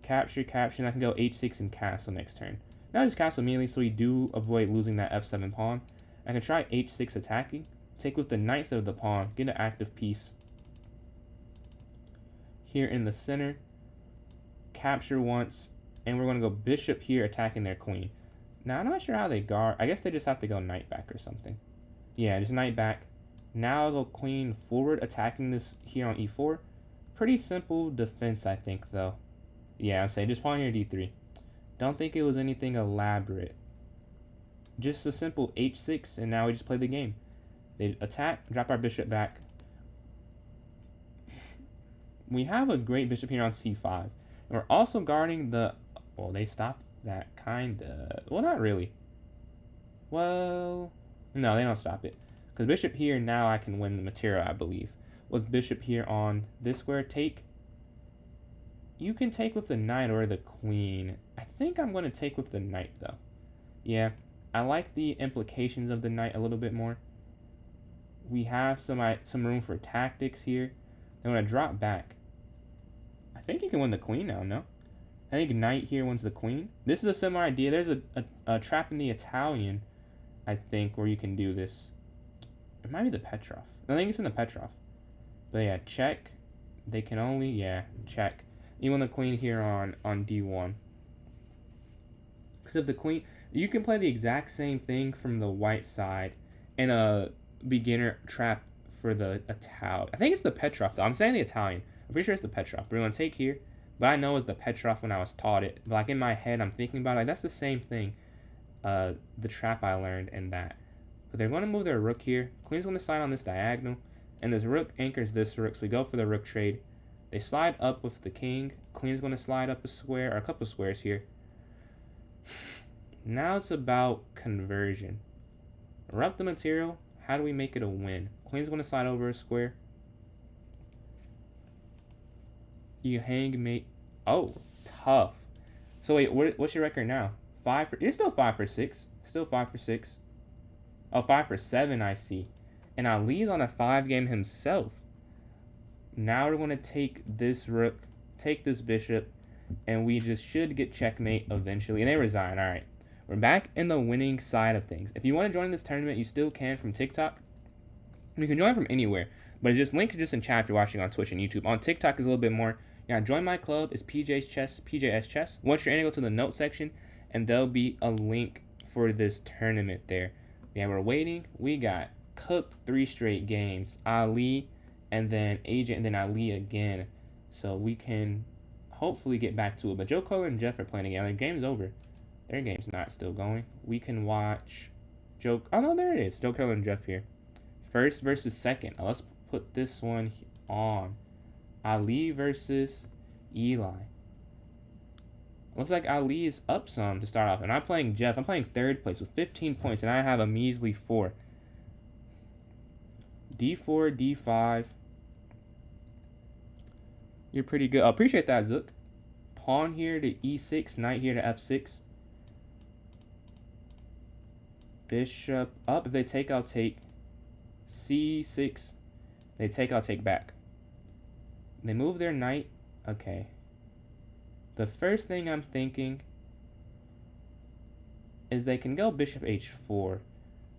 Capture, and I can go h6 and castle next turn. Now I just castle immediately, so we do avoid losing that f7 pawn. I can try h6 attacking. Take with the knight instead of the pawn. Get an active piece. Here in the center. Capture once. And we're going to go bishop here, attacking their queen. Now, I'm not sure how they guard. I guess they just have to go knight back or something. Yeah, just knight back. Now I'll go queen forward, attacking this here on e4. Pretty simple defense, I think, though. Yeah, I'll say just pawn here d3. Don't think it was anything elaborate. Just a simple h6, and now we just play the game. They attack, drop our bishop back. We have a great bishop here on c5. And we're also guarding the... Well, they stopped that, kinda. Well, not really. Well, no, they don't stop it. Because bishop here, now I can win the material, I believe. With bishop here on this square, take. You can take with the knight or the queen. I think I'm going to take with the knight, though. Yeah, I like the implications of the knight a little bit more. We have some room for tactics here. Then when I drop back, I think you can win the queen now, no? I think knight here wins the queen. This is a similar idea. There's a trap in the Italian, I think, where you can do this. It might be the Petrov. I think it's in the Petrov. But yeah, check. They can only, yeah, check. You win the queen here on d1. Except the queen, you can play the exact same thing from the white side in a beginner trap for the Italian. I think it's the Petrov, though. I'm saying the Italian. I'm pretty sure it's the Petrov. We're going to take here. But I know it's the Petrov when I was taught it. Like in my head, I'm thinking about it. Like, that's the same thing. The trap I learned in that. But they're going to move their rook here. Queen's going to slide on this diagonal. And this rook anchors this rook. So we go for the rook trade. They slide up with the king. Queen's going to slide up a square, or a couple squares here. Now it's about conversion. Erupt the material. How do we make it a win? Queen's going to slide over a square. You hang mate. Oh, tough. So wait, what's your record now? You're still 5 for 6. Still 5 for 6. Oh, 5 for 7, I see. And Ali's on a 5 game himself. Now we're going to take this rook, take this bishop, and we just should get checkmate eventually. And they resign. All right. We're back in the winning side of things. If you want to join this tournament, you still can from TikTok. You can join from anywhere. But it's just link just in chat if you're watching on Twitch and YouTube. On TikTok is a little bit more. Yeah, join my club. It's PJ's Chess, PJS Chess. Once you're in, go to the note section, and there'll be a link for this tournament there. Yeah, we're waiting. We got Cook 3 straight games. Ali, and then Agent, and then Ali again. So we can hopefully get back to it. But Joe Kohler and Jeff are playing again. Their game's over. Their game's not still going. We can watch Joe. Oh, no, there it is. Joe Kohler and Jeff here. First versus second. Now let's put this one on. Ali versus Eli. Looks like Ali is up some to start off. And I'm playing Jeff. I'm playing third place with 15 points. And I have a measly 4. D4, D5. You're pretty good. I appreciate that, Zook. Pawn here to E6. Knight here to F6. Bishop up. If they take, I'll take. C6. They take, I'll take back. They move their knight. Okay. The first thing I'm thinking is they can go bishop h4.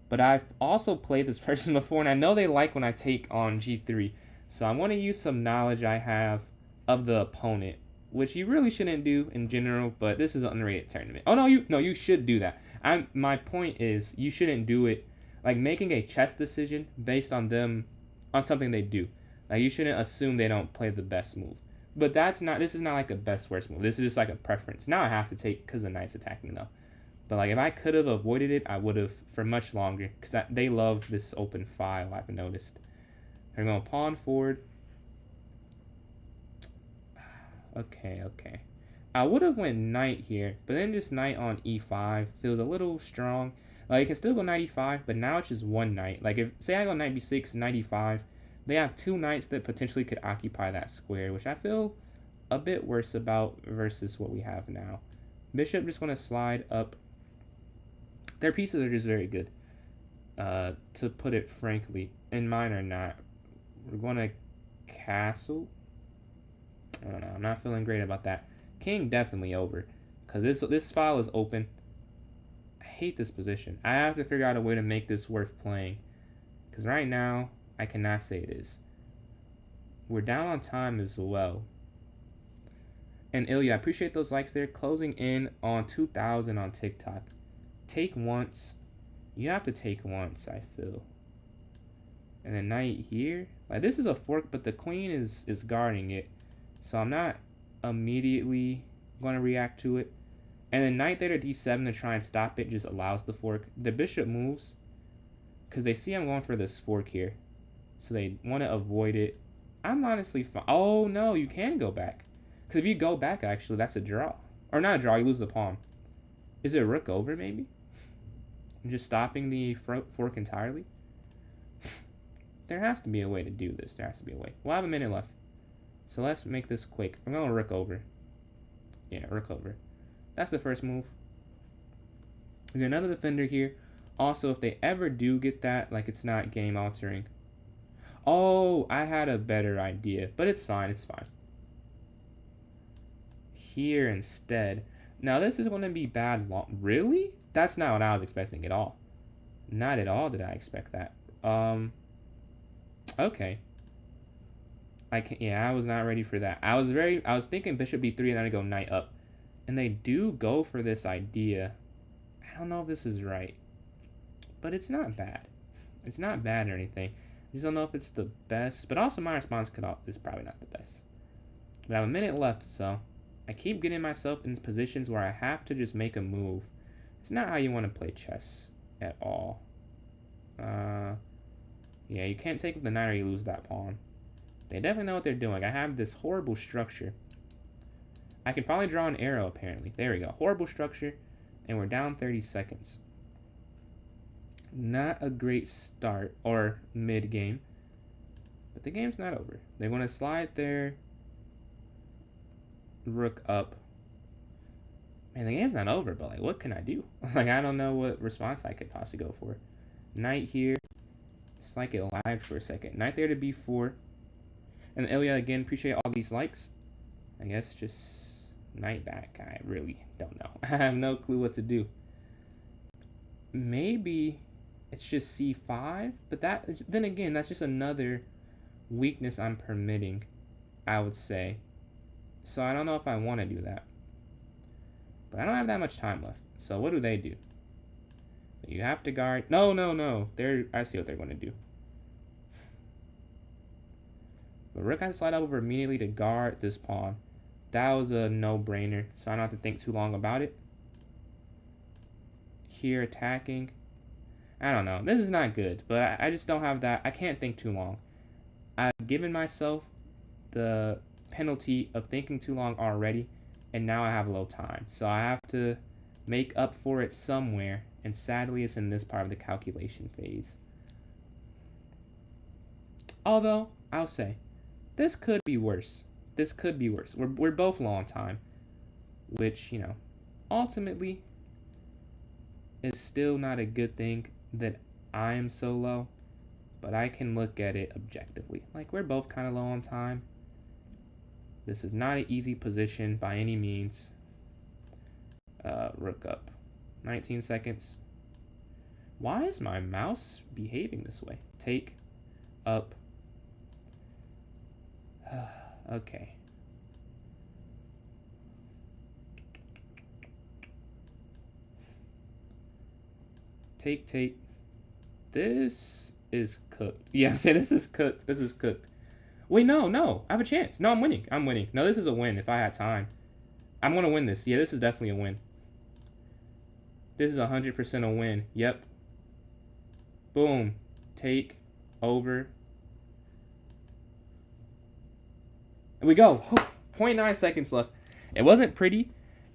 But I've also played this person before, and I know they like when I take on g3. So I want to use some knowledge I have of the opponent, which you really shouldn't do in general, but this is an unrated tournament. Oh, no, you should do that. My point is, you shouldn't do it, like making a chess decision based on them, on something they do. Like, you shouldn't assume they don't play the best move. But this is not like a best worst move. This is just like a preference. Now I have to take because the knight's attacking though. But like if I could have avoided it, I would have for much longer because they love this open file, I've noticed. They're going to pawn forward. Okay. I would have went knight here, but then just knight on e5 feels a little strong. Like, you can still go knight e5, but now it's just one knight. Like, if say I go knight b6, knight e5, they have 2 knights that potentially could occupy that square, which I feel a bit worse about versus what we have now. Bishop just want to slide up. Their pieces are just very good, to put it frankly, and mine are not. We're going to castle. I don't know. I'm not feeling great about that. King definitely over, because this file is open. I hate this position. I have to figure out a way to make this worth playing, because right now I cannot say it is. We're down on time as well. And Ilya, I appreciate those likes there. Closing in on 2,000 on TikTok. Take once. You have to take once, I feel. And then knight here. Like, this is a fork, but the queen is guarding it. So I'm not immediately going to react to it. And then knight there to d7 to try and stop it just allows the fork. The bishop moves because they see I'm going for this fork here. So they want to avoid it. I'm honestly fine. Oh, no, you can go back. Because if you go back, actually, that's a draw. Or not a draw, you lose the pawn. Is it rook over, maybe? Just stopping the fork entirely? There has to be a way to do this. There has to be a way. We'll have a minute left. So let's make this quick. I'm going to rook over. Yeah, rook over. That's the first move. We got another defender here. Also, if they ever do get that, like, it's not game altering. Oh, I had a better idea. But it's fine. It's fine. Here instead. Now, this is going to be bad long. Really? That's not what I was expecting at all. Not at all did I expect that. Okay. Yeah, I was not ready for that. I was thinking bishop b3 and then I go knight up. And they do go for this idea. I don't know if this is right. But it's not bad. It's not bad or anything. I just don't know if it's the best. But also my response is probably not the best. But I have a minute left, so I keep getting myself in positions where I have to just make a move. It's not how you want to play chess at all. Yeah, you can't take with the knight or you lose that pawn. They definitely know what they're doing. I have this horrible structure. I can finally draw an arrow, apparently. There we go. Horrible structure. And we're down 30 seconds. Not a great start or mid-game. But the game's not over. They want to slide their rook up. Man, the game's not over, but, like, what can I do? Like, I don't know what response I could possibly go for. Knight here. It's like it lagged for a second. Knight there to b4. And Ilya, again, appreciate all these likes. I guess just knight back. I really don't know. I have no clue what to do. Maybe it's just c5, but then again, that's just another weakness I'm permitting, I would say. So I don't know if I want to do that. But I don't have that much time left. So what do they do? You have to guard. No. I see what they're going to do. The rook has to slide over immediately to guard this pawn. That was a no-brainer, so I don't have to think too long about it. Here, attacking. I don't know. This is not good, but I just don't have that. I can't think too long. I've given myself the penalty of thinking too long already, and now I have low time. So I have to make up for it somewhere, and sadly it's in this part of the calculation phase. Although, I'll say, this could be worse. This could be worse. We're both low on time, which, you know, ultimately is still not a good thing that I am so low, but I can look at it objectively. Like, we're both kind of low on time. This is not an easy position by any means. Rook up. 19 seconds. Why is my mouse behaving this way? Take up. Okay. Take. This is cooked. Yeah, say this is cooked. This is cooked. Wait, no. I have a chance. No, I'm winning. No, this is a win if I had time. I'm going to win this. Yeah, this is definitely a win. This is 100% a win. Yep. Boom. Take over. And we go. 0.9 seconds left. It wasn't pretty.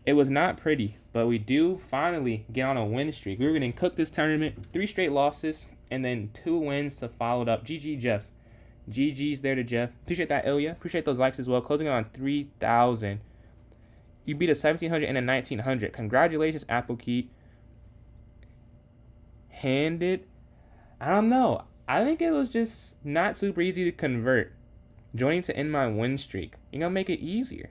It was not pretty. But we do finally get on a win streak. We were getting cooked this tournament. 3 straight losses. And then 2 wins to follow it up. GG, Jeff. GG's there to Jeff. Appreciate that, Ilya. Appreciate those likes as well. Closing on 3,000. You beat a 1,700 and a 1,900. Congratulations, Applekeet. Handed. I don't know. I think it was just not super easy to convert. Joining to end my win streak. You're going to make it easier.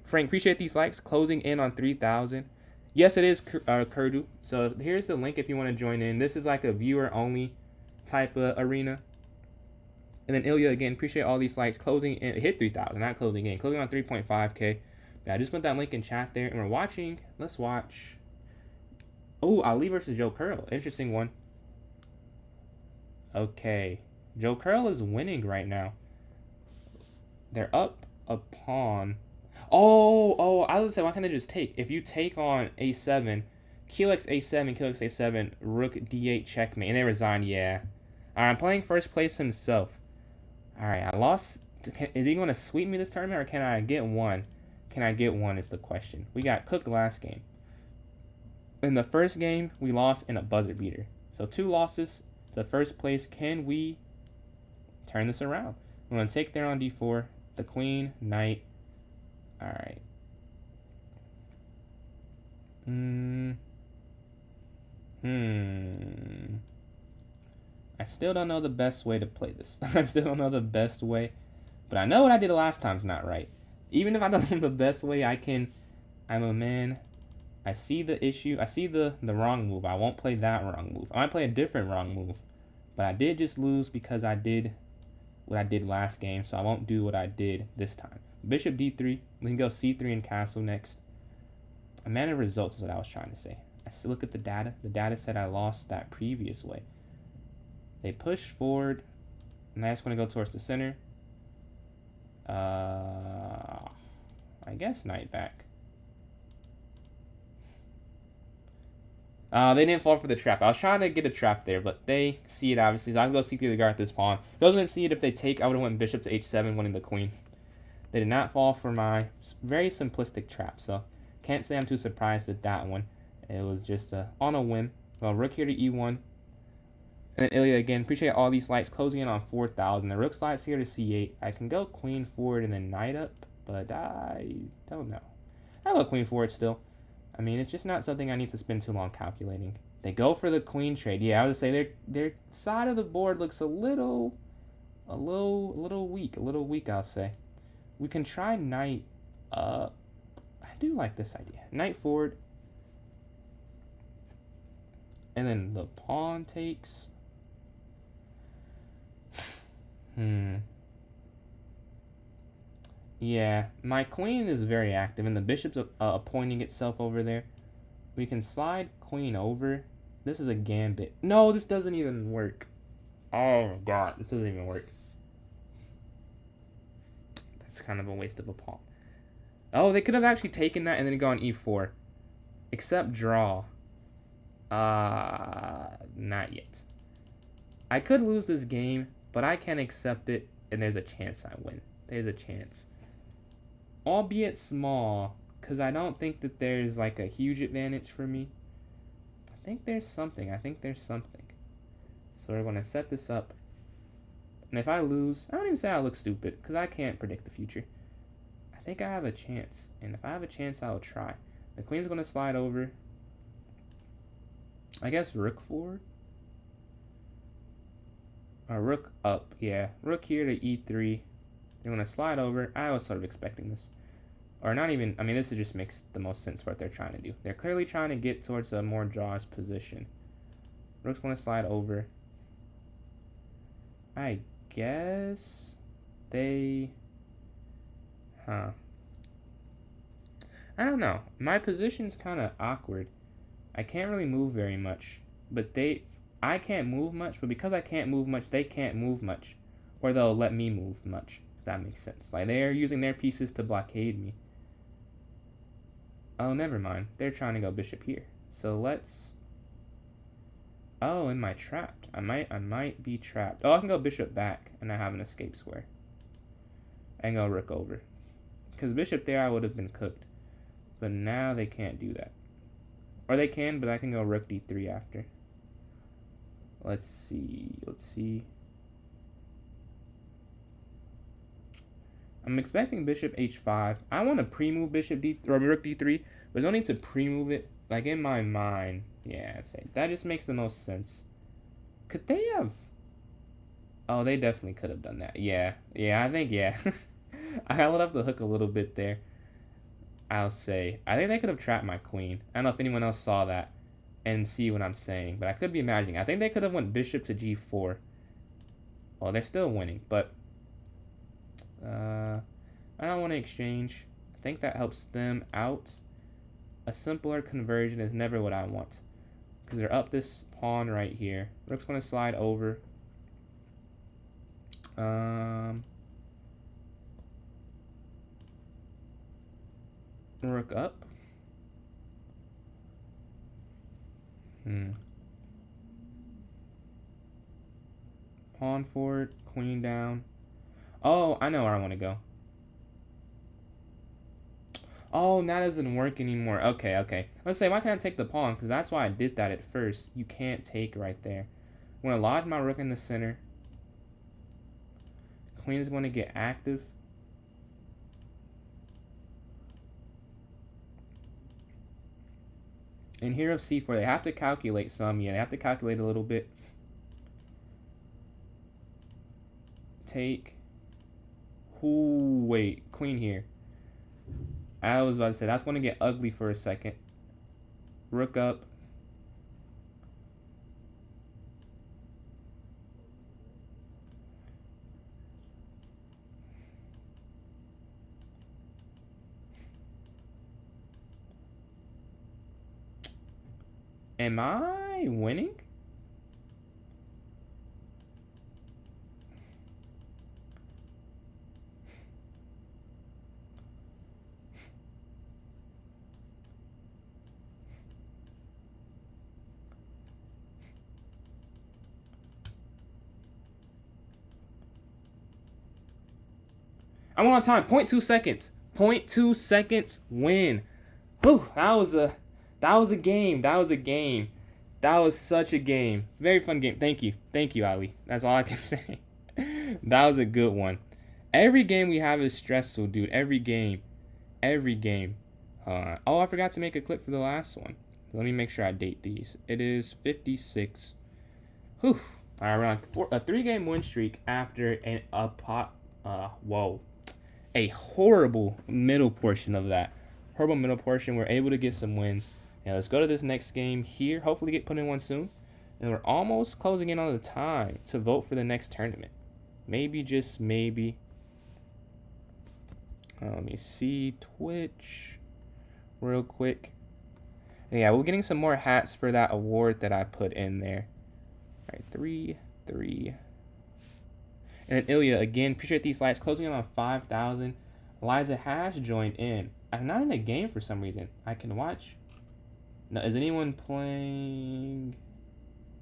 Frank, appreciate these likes. Closing in on 3,000. Yes, it is Kurdu. So here's the link if you want to join in. This is like a viewer-only type of arena. And then Ilya, again, appreciate all these likes. Closing in. Hit 3,000, not closing in. Closing on 3.5K. Yeah, I just put that link in chat there. And we're watching. Let's watch. Oh, Ali versus Joe Curl. Interesting one. Okay. Joe Curl is winning right now. They're up a pawn. Oh, I was say, why can't they just take? If you take on a7, QX a7, QX a7, rook d8 checkmate, and they resign, yeah. All right, I'm playing first place himself. All right, I lost. Is he going to sweep me this tournament, or can I get one? Can I get one is the question. We got cooked last game. In the first game, we lost in a buzzer beater. So 2 losses to first place. Can we turn this around? I'm going to take there on d4. The queen, knight. All right. I still don't know the best way to play this. I still don't know the best way. But I know what I did last time's not right. Even if I don't know the best way, I'm a man. I see the issue. I see the wrong move. I won't play that wrong move. I might play a different wrong move. But I did just lose because I did what I did last game. So I won't do what I did this time. Bishop d3. We can go c3 and castle next. A man of results is what I was trying to say. I still look at the data. The data said I lost that previous way. They push forward. And I just want to go towards the center. I guess knight back. They didn't fall for the trap. I was trying to get a trap there, but they see it obviously. So I can go c3 the guard at this pawn. If I wasn't see it if they take, I would have went bishop to h7, winning the queen. They did not fall for my very simplistic trap, so can't say I'm too surprised at that one. It was just on a whim. Well, rook here to e1. And then Ilya again. Appreciate all these lights closing in on 4,000. The rook slides here to c8. I can go queen forward and then knight up, but I don't know. I'll go queen forward still. I mean, it's just not something I need to spend too long calculating. They go for the queen trade. Yeah, I was gonna say their side of the board looks a little weak. I'll say. We can try knight up. I do like this idea. Knight forward, and then the pawn takes. Yeah, my queen is very active, and the bishop's appointing itself over there. We can slide queen over. This is a gambit. No, this doesn't even work. Oh my god, this doesn't even work. That's kind of a waste of a pawn. Oh, they could have actually taken that and then gone e4. Except draw. Not yet. I could lose this game, but I can accept it, and there's a chance I win. There's a chance. Albeit small, because I don't think that there's like a huge advantage for me. I think there's something. So we're going to set this up. And if I lose, I don't even say I look stupid, because I can't predict the future. I think I have a chance. And if I have a chance, I'll try. The queen's going to slide over. I guess rook forward. Or rook up, yeah. Rook here to e3. They're going to slide over. I was sort of expecting this. Or not even, I mean, this just makes the most sense for what they're trying to do. They're clearly trying to get towards a more draws position. Rook's going to slide over. I guess they... I don't know. My position's kind of awkward. I can't really move very much. But I can't move much, but because I can't move much, they can't move much. Or they'll let me move much. That makes sense. Like, they're using their pieces to blockade me. Oh, never mind. They're trying to go bishop here. So let's... Oh, am I trapped? I might be trapped. Oh, I can go bishop back, and I have an escape square. And go rook over. Because bishop there, I would have been cooked. But now they can't do that. Or they can, but I can go rook d3 after. Let's see. I'm expecting bishop h5. I want to pre-move bishop d or rook d3, but there's no need to pre-move it. Like in my mind, yeah, I'd say that just makes the most sense. Could they have? Oh, they definitely could have done that. Yeah, I think yeah. I held up the hook a little bit there. I'll say I think they could have trapped my queen. I don't know if anyone else saw that and see what I'm saying, but I could be imagining. I think they could have went bishop to g4. Well, they're still winning, but. I don't want to exchange. I think that helps them out. A simpler conversion is never what I want. Because they're up this pawn right here. Rook's going to slide over. Rook up. Pawn forward, queen down. Oh, I know where I want to go. Oh, that doesn't work anymore. Okay, okay. Let's say, why can't I take the pawn? Because that's why I did that at first. You can't take right there. I'm going to lodge my rook in the center. Queen is going to get active. And here of c4, they have to calculate some. Yeah, they have to calculate a little bit. Take. Ooh, wait. Queen here. I was about to say, that's going to get ugly for a second. Rook up. Am I winning? I'm on time. 0.2 seconds. 0.2 seconds. Win. Whew, that was a game. That was a game. That was such a game. Very fun game. Thank you. Thank you, Ali. That's all I can say. That was a good one. Every game we have is stressful, dude. Every game. Every game. Oh, I forgot to make a clip for the last one. Let me make sure I date these. It is 56. Whew. All right, we're on a 3-game win streak after a horrible middle portion of that. Horrible middle portion. We're able to get some wins. Now let's go to this next game here. Hopefully get put in one soon. And we're almost closing in on the time to vote for the next tournament. Maybe, just maybe. Let me see Twitch real quick. Yeah, we're getting some more hats for that award that I put in there. All right, 3. And then Ilya, again, appreciate these likes. Closing in on 5,000. Liza has joined in. I'm not in the game for some reason. I can watch. No, is anyone playing?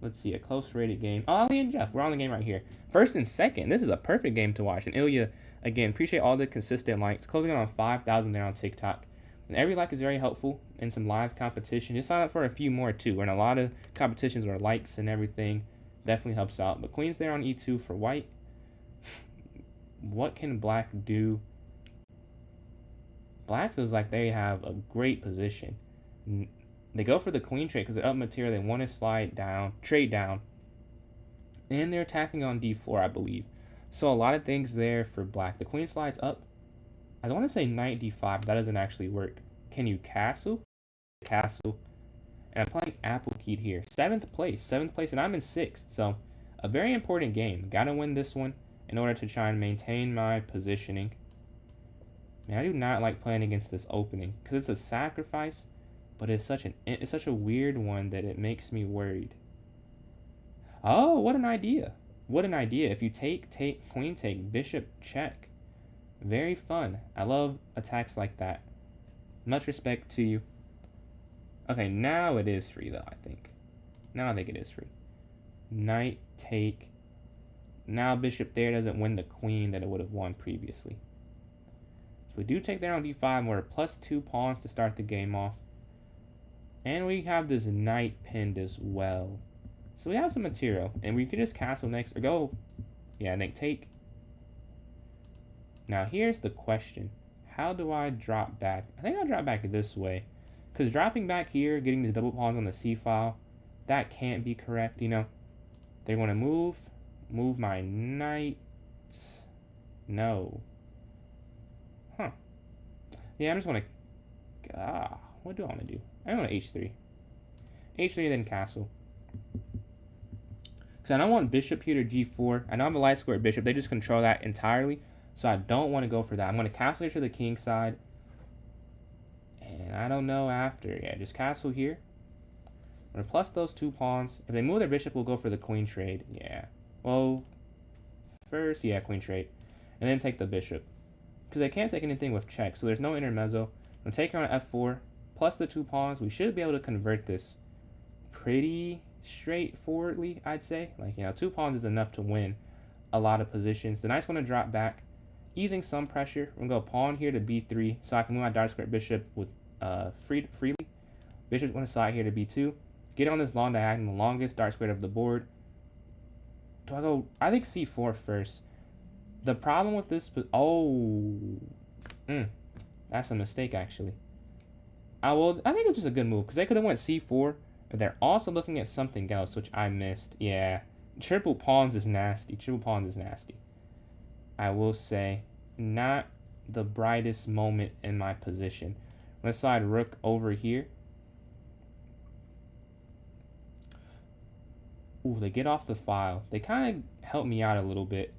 Let's see, a close rated game. Oh, Ali and Jeff, we're on the game right here. First and second. This is a perfect game to watch. And Ilya, again, appreciate all the consistent likes. Closing in on 5,000 there on TikTok. And every like is very helpful in some live competition. Just sign up for a few more too. We're in a lot of competitions where likes and everything definitely helps out. But Queen's there on E2 for white. What can black do? Black feels like they have a great position. They go for the queen trade because they're up material. They want to slide down, trade down. And they're attacking on D4, I believe. So a lot of things there for black. The queen slides up. I want to say knight D5, but that doesn't actually work. Can you castle? Castle. And I'm playing apple keyed here. 7th place, and I'm in 6th. So a very important game. Gotta win this one in order to try and maintain my positioning. Man, I do not like playing against this opening because it's a sacrifice, but it's such a weird one that it makes me worried. Oh, what an idea! What an idea! If you take queen take bishop check, very fun. I love attacks like that. Much respect to you. Okay, now it is free though. I think. Now I think it is free. Knight take. Now bishop there doesn't win the queen that it would have won previously. So we do take there on d5. We're +2 pawns to start the game off. And we have this knight pinned as well. So we have some material. And we could just castle next or go. Yeah, I think take. Now here's the question. How do I drop back? I think I'll drop back this way. Because dropping back here, getting the double pawns on the c file, that can't be correct, you know. They want to move my knight. No. Huh. Yeah, I'm just want to... what do I want to do? I want to h3. h3, then castle. So I don't want bishop here to g4. I know I have a light square bishop. They just control that entirely. So I don't want to go for that. I'm going to castle here to the king side. And I don't know after. Yeah, just castle here. I'm going to plus those 2 pawns. If they move their bishop, we'll go for the queen trade. Yeah. Well, first, yeah, queen trade. And then take the bishop. Because they can't take anything with check, so there's no intermezzo. I'm going to take her on f4, plus the 2 pawns. We should be able to convert this pretty straightforwardly, I'd say. Like, you know, 2 pawns is enough to win a lot of positions. The knight's going to drop back. easing some pressure. We're gonna go pawn here to b3, so I can move my dark square bishop with freely. Bishop's gonna slide here to b2. Get on this long diagonal, the longest dark square of the board. Do I go? I think c4 first. The problem with this, that's a mistake actually. I think it's just a good move because they could have went c4, but they're also looking at something else which I missed. Yeah, triple pawns is nasty. Triple pawns is nasty. I will say, not the brightest moment in my position. Let's slide rook over here. Ooh, they get off the file. They kind of help me out a little bit.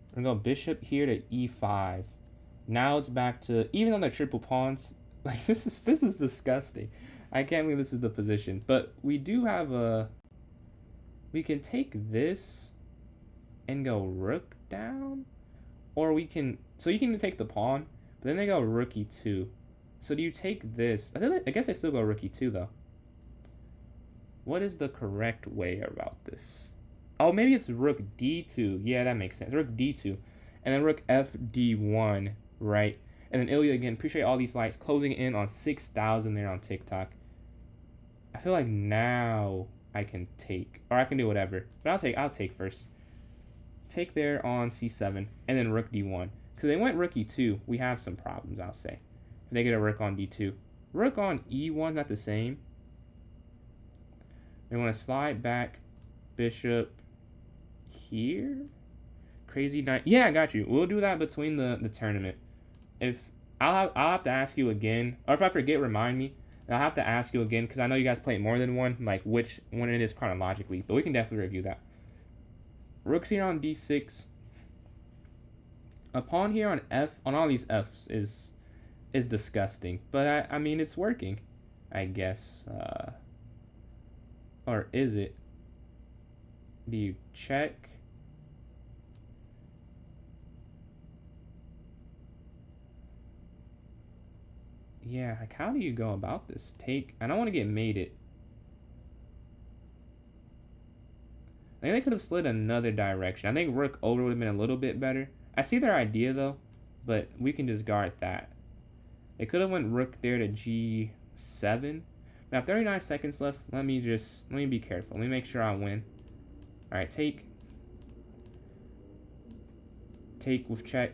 We're gonna go bishop here to e5. Now it's back to, even though they're triple pawns, like this is disgusting. I can't believe this is the position. But we do have we can take this and go rook down. Or we can, so you can take the pawn, but then they go rook e2. So do you take this? I guess they still go rook e2 though. What is the correct way about this? Oh, maybe it's rook d2. Yeah, that makes sense. Rook d2. And then rook fd1, right? And then Ilya again. Appreciate all these likes. Closing in on 6,000 there on TikTok. I feel like now I can take, or I can do whatever. But I'll take first. Take there on c7, and then rook d1. Because they went rook e2, we have some problems, I'll say. If they get a rook on d2. Rook on e1 is not the same. They want to slide back bishop here. Crazy knight. Yeah, I got you. We'll do that between the tournament. If I'll have to ask you again, or if I forget, remind me. And I'll have to ask you again because I know you guys play more than one, like which one it is chronologically. But we can definitely review that. Rook's here on d6. A pawn here on f, on all these f's is disgusting. But I mean it's working, I guess. Or is it? Do you check? Yeah, like how do you go about this? Take, I don't want to get mated. I think they could have slid another direction. I think rook over would have been a little bit better. I see their idea though, but we can just guard that. They could have went rook there to g7. Now 39 seconds left. Let me be careful. Let me make sure I win. All right, take with check.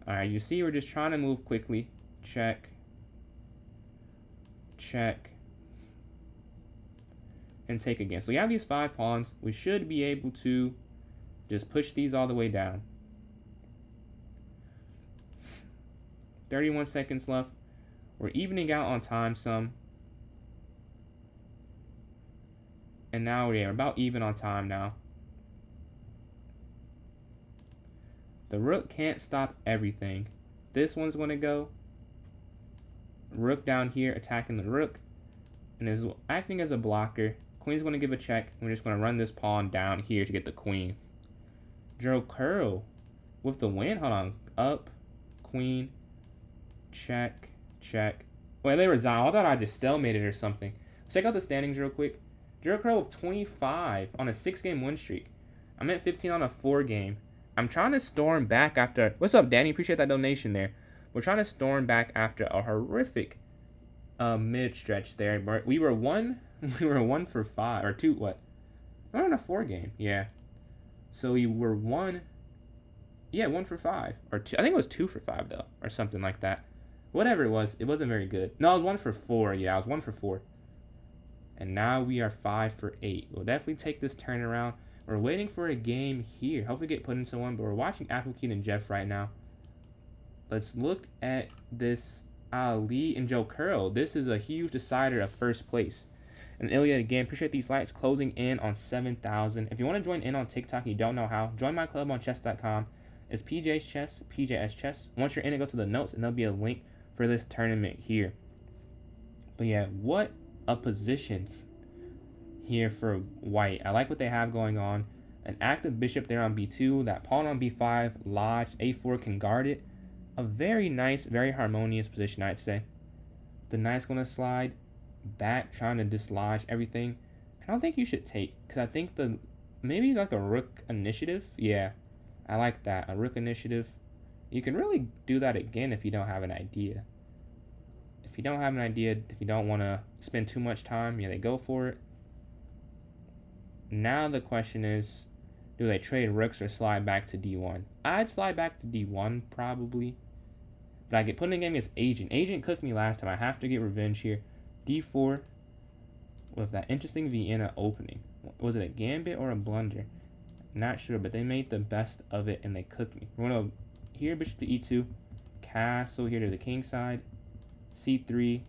All right, you see we're just trying to move quickly. Check. Check. And take again. So we have these 5 pawns. We should be able to just push these all the way down. 31 seconds left. We're evening out on time some. And now we're about even on time now. The rook can't stop everything. This one's going to go. Rook down here attacking the rook. And is acting as a blocker. Queen's going to give a check. We're just going to run this pawn down here to get the queen. Joe Curl with the win. Hold on. Up. Queen. Check. Check. Wait, they resign. I thought I just stalemated or something. Let's check out the standings real quick. Joe Curl with 25 on a 6-game win streak. I'm at 15 on a 4-game. I'm trying to storm back after. What's up, Danny? Appreciate that donation there. We're trying to storm back after a horrific mid stretch there. We were 1 for 5 or 2. What? We're on a 4-game. Yeah. So we were 1. Yeah, 1 for 5 or 2. I think it was 2 for 5 though, or something like that. Whatever it wasn't very good. No, it was 1 for 4. Yeah, I was 1 for 4. And now we are 5 for 8. We'll definitely take this turnaround. We're waiting for a game here. Hopefully get put into one, but we're watching Applekeet and Jeff right now. Let's look at this Ali and Joe Curl. This is a huge decider of first place. And Ilya, again, appreciate these likes. Closing in on 7,000. If you want to join in on TikTok and you don't know how, join my club on chess.com. It's PJ's Chess, PJS Chess. Once you're in it, go to the notes, and there'll be a link for this tournament here. But yeah, what a position here for white. I like what they have going on. An active bishop there on b2. That pawn on b5 lodged. a4 can guard it. A very nice, very harmonious position, I'd say. The knight's going to slide back, trying to dislodge everything. I don't think you should take, because I think maybe like a rook initiative. Yeah, I like that. A rook initiative. You can really do that again if you don't have an idea. If you don't have an idea, if you don't want to spend too much time, yeah, they go for it. Now the question is, do they trade rooks or slide back to d1? I'd slide back to d1 probably. But I get put in a game against Agent. Agent cooked me last time. I have to get revenge here. d4 with that interesting Vienna opening. Was it a gambit or a blunder? Not sure, but they made the best of it and they cooked me. We're going to here bishop to e2. Castle here to the king side. c3.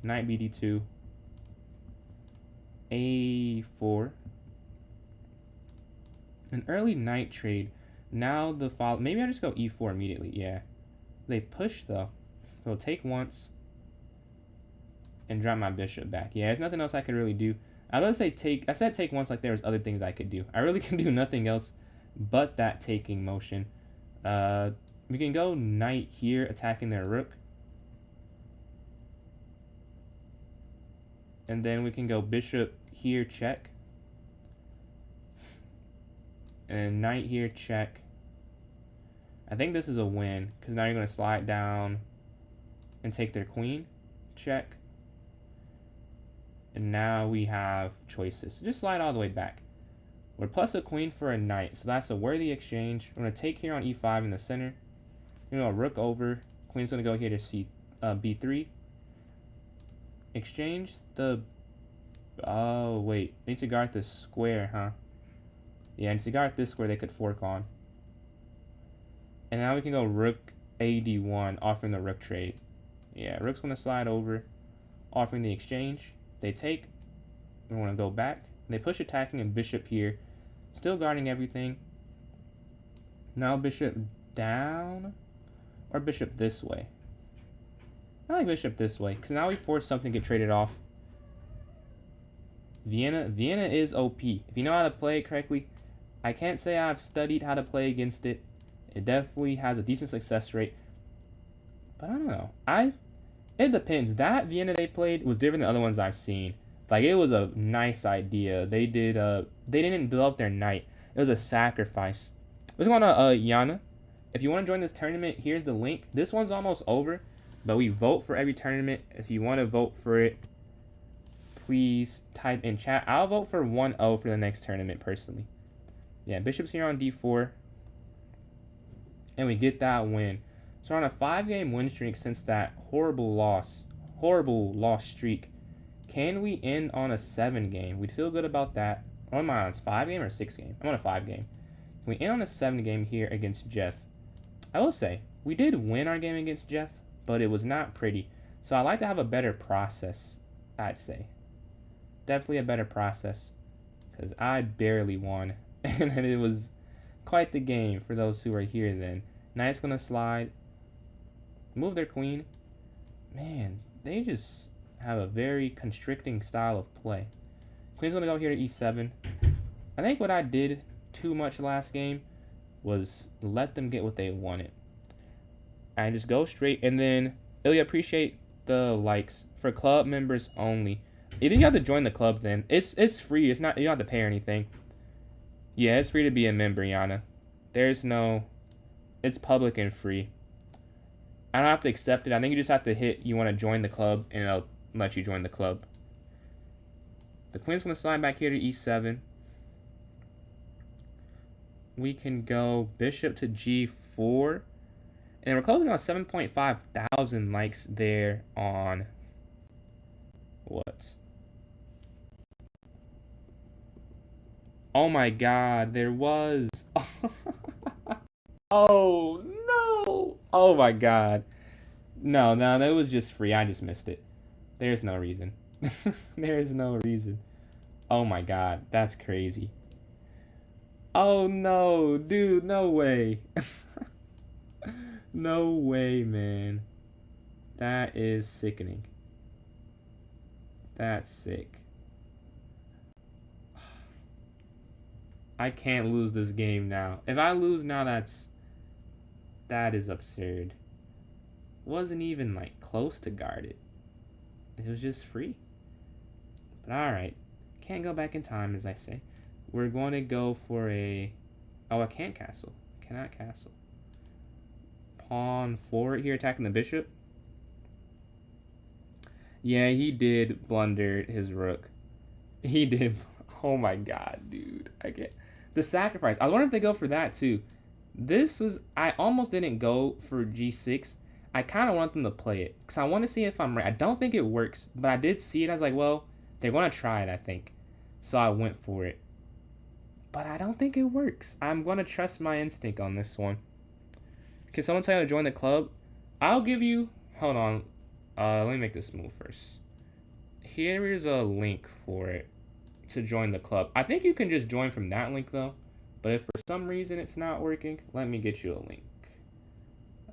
Knight bd2. a4. An early knight trade. Now the follow. Maybe I just go e4 immediately. Yeah. They push though. So take once. And drop my bishop back. Yeah, there's nothing else I could really do. I was gonna say take. I said take once like there was other things I could do. I really can do nothing else but that taking motion. We can go knight here, attacking their rook. And then we can go bishop here, check. And knight here, check. I think this is a win, because now you're going to slide down and take their queen, check. And now we have choices. Just slide all the way back. We're plus a queen for a knight, so that's a worthy exchange. We're going to take here on e5 in the center. We're going to rook over. Queen's going to go here to b3. Exchange the... Oh, wait. Need to guard this square, huh? Yeah, and to guard this square they could fork on. And now we can go rook ad1, offering the rook trade. Yeah, rook's going to slide over, offering the exchange. They take. We want to go back. They push attacking and bishop here. Still guarding everything. Now bishop down. Or bishop this way. I like bishop this way, because now we force something to get traded off. Vienna is OP. If you know how to play it correctly, I can't say I've studied how to play against it. It definitely has a decent success rate. But I don't know. It depends. That Vienna they played was different than other ones I've seen. Like, it was a nice idea. They didn't build up their knight. It was a sacrifice. What's going on, Yana? If you want to join this tournament, here's the link. This one's almost over, but we vote for every tournament. If you want to vote for it, please type in chat. I'll vote for 1-0 for the next tournament, personally. Yeah, bishop's here on d4. And we get that win. So we're on a 5-game win streak since that horrible loss streak. Can we end on a 7-game? We'd feel good about that. What am I on? 5-game or 6-game? I'm on a 5-game. Can we end on a 7-game here against Jeff? I will say, we did win our game against Jeff, but it was not pretty. So I like to have a better process, I'd say. Definitely a better process, because I barely won. And it was quite the game for those who are here then. Knight's going to slide. Move their queen. Man, they just have a very constricting style of play. Queen's going to go here to e7. I think what I did too much last game was let them get what they wanted. I just go straight, and then Ilya, appreciate the likes for club members only. You have to join the club then. It's free. It's not, you don't have to pay or anything. Yeah, it's free to be a member, Yana. There's no... It's public and free. I don't have to accept it. I think you just have to hit you want to join the club, and it'll let you join the club. The queen's going to slide back here to e7. We can go bishop to g4. And we're closing on 7.5 thousand likes there on... What? Oh my god, there was... Oh, no! Oh my god. No, that was just free. I just missed it. There's no reason. There's no reason. Oh my god, that's crazy. Oh no, dude, no way. No way, man. That is sickening. That's sick. I can't lose this game now. If I lose now, that is absurd. Wasn't even like close to guarded. It was just free. But alright. Can't go back in time, as I say. We're going to go for a... Oh, I can't castle. Cannot castle. Pawn forward here, attacking the bishop. Yeah, he did blunder his rook. He did. Oh my god, dude. I get the sacrifice. I wonder if they go for that too. This is. I almost didn't go for g6. I kind of want them to play it because I want to see if I'm right. I don't think it works, but I did see it. I was like, well, they're going to try it, I think. So I went for it. But I don't think it works. I'm going to trust my instinct on this one. Can someone tell you to join the club? I'll give you... Hold on. Let me make this move first. Here is a link for it to join the club. I think you can just join from that link, though. But if for some reason it's not working, let me get you a link.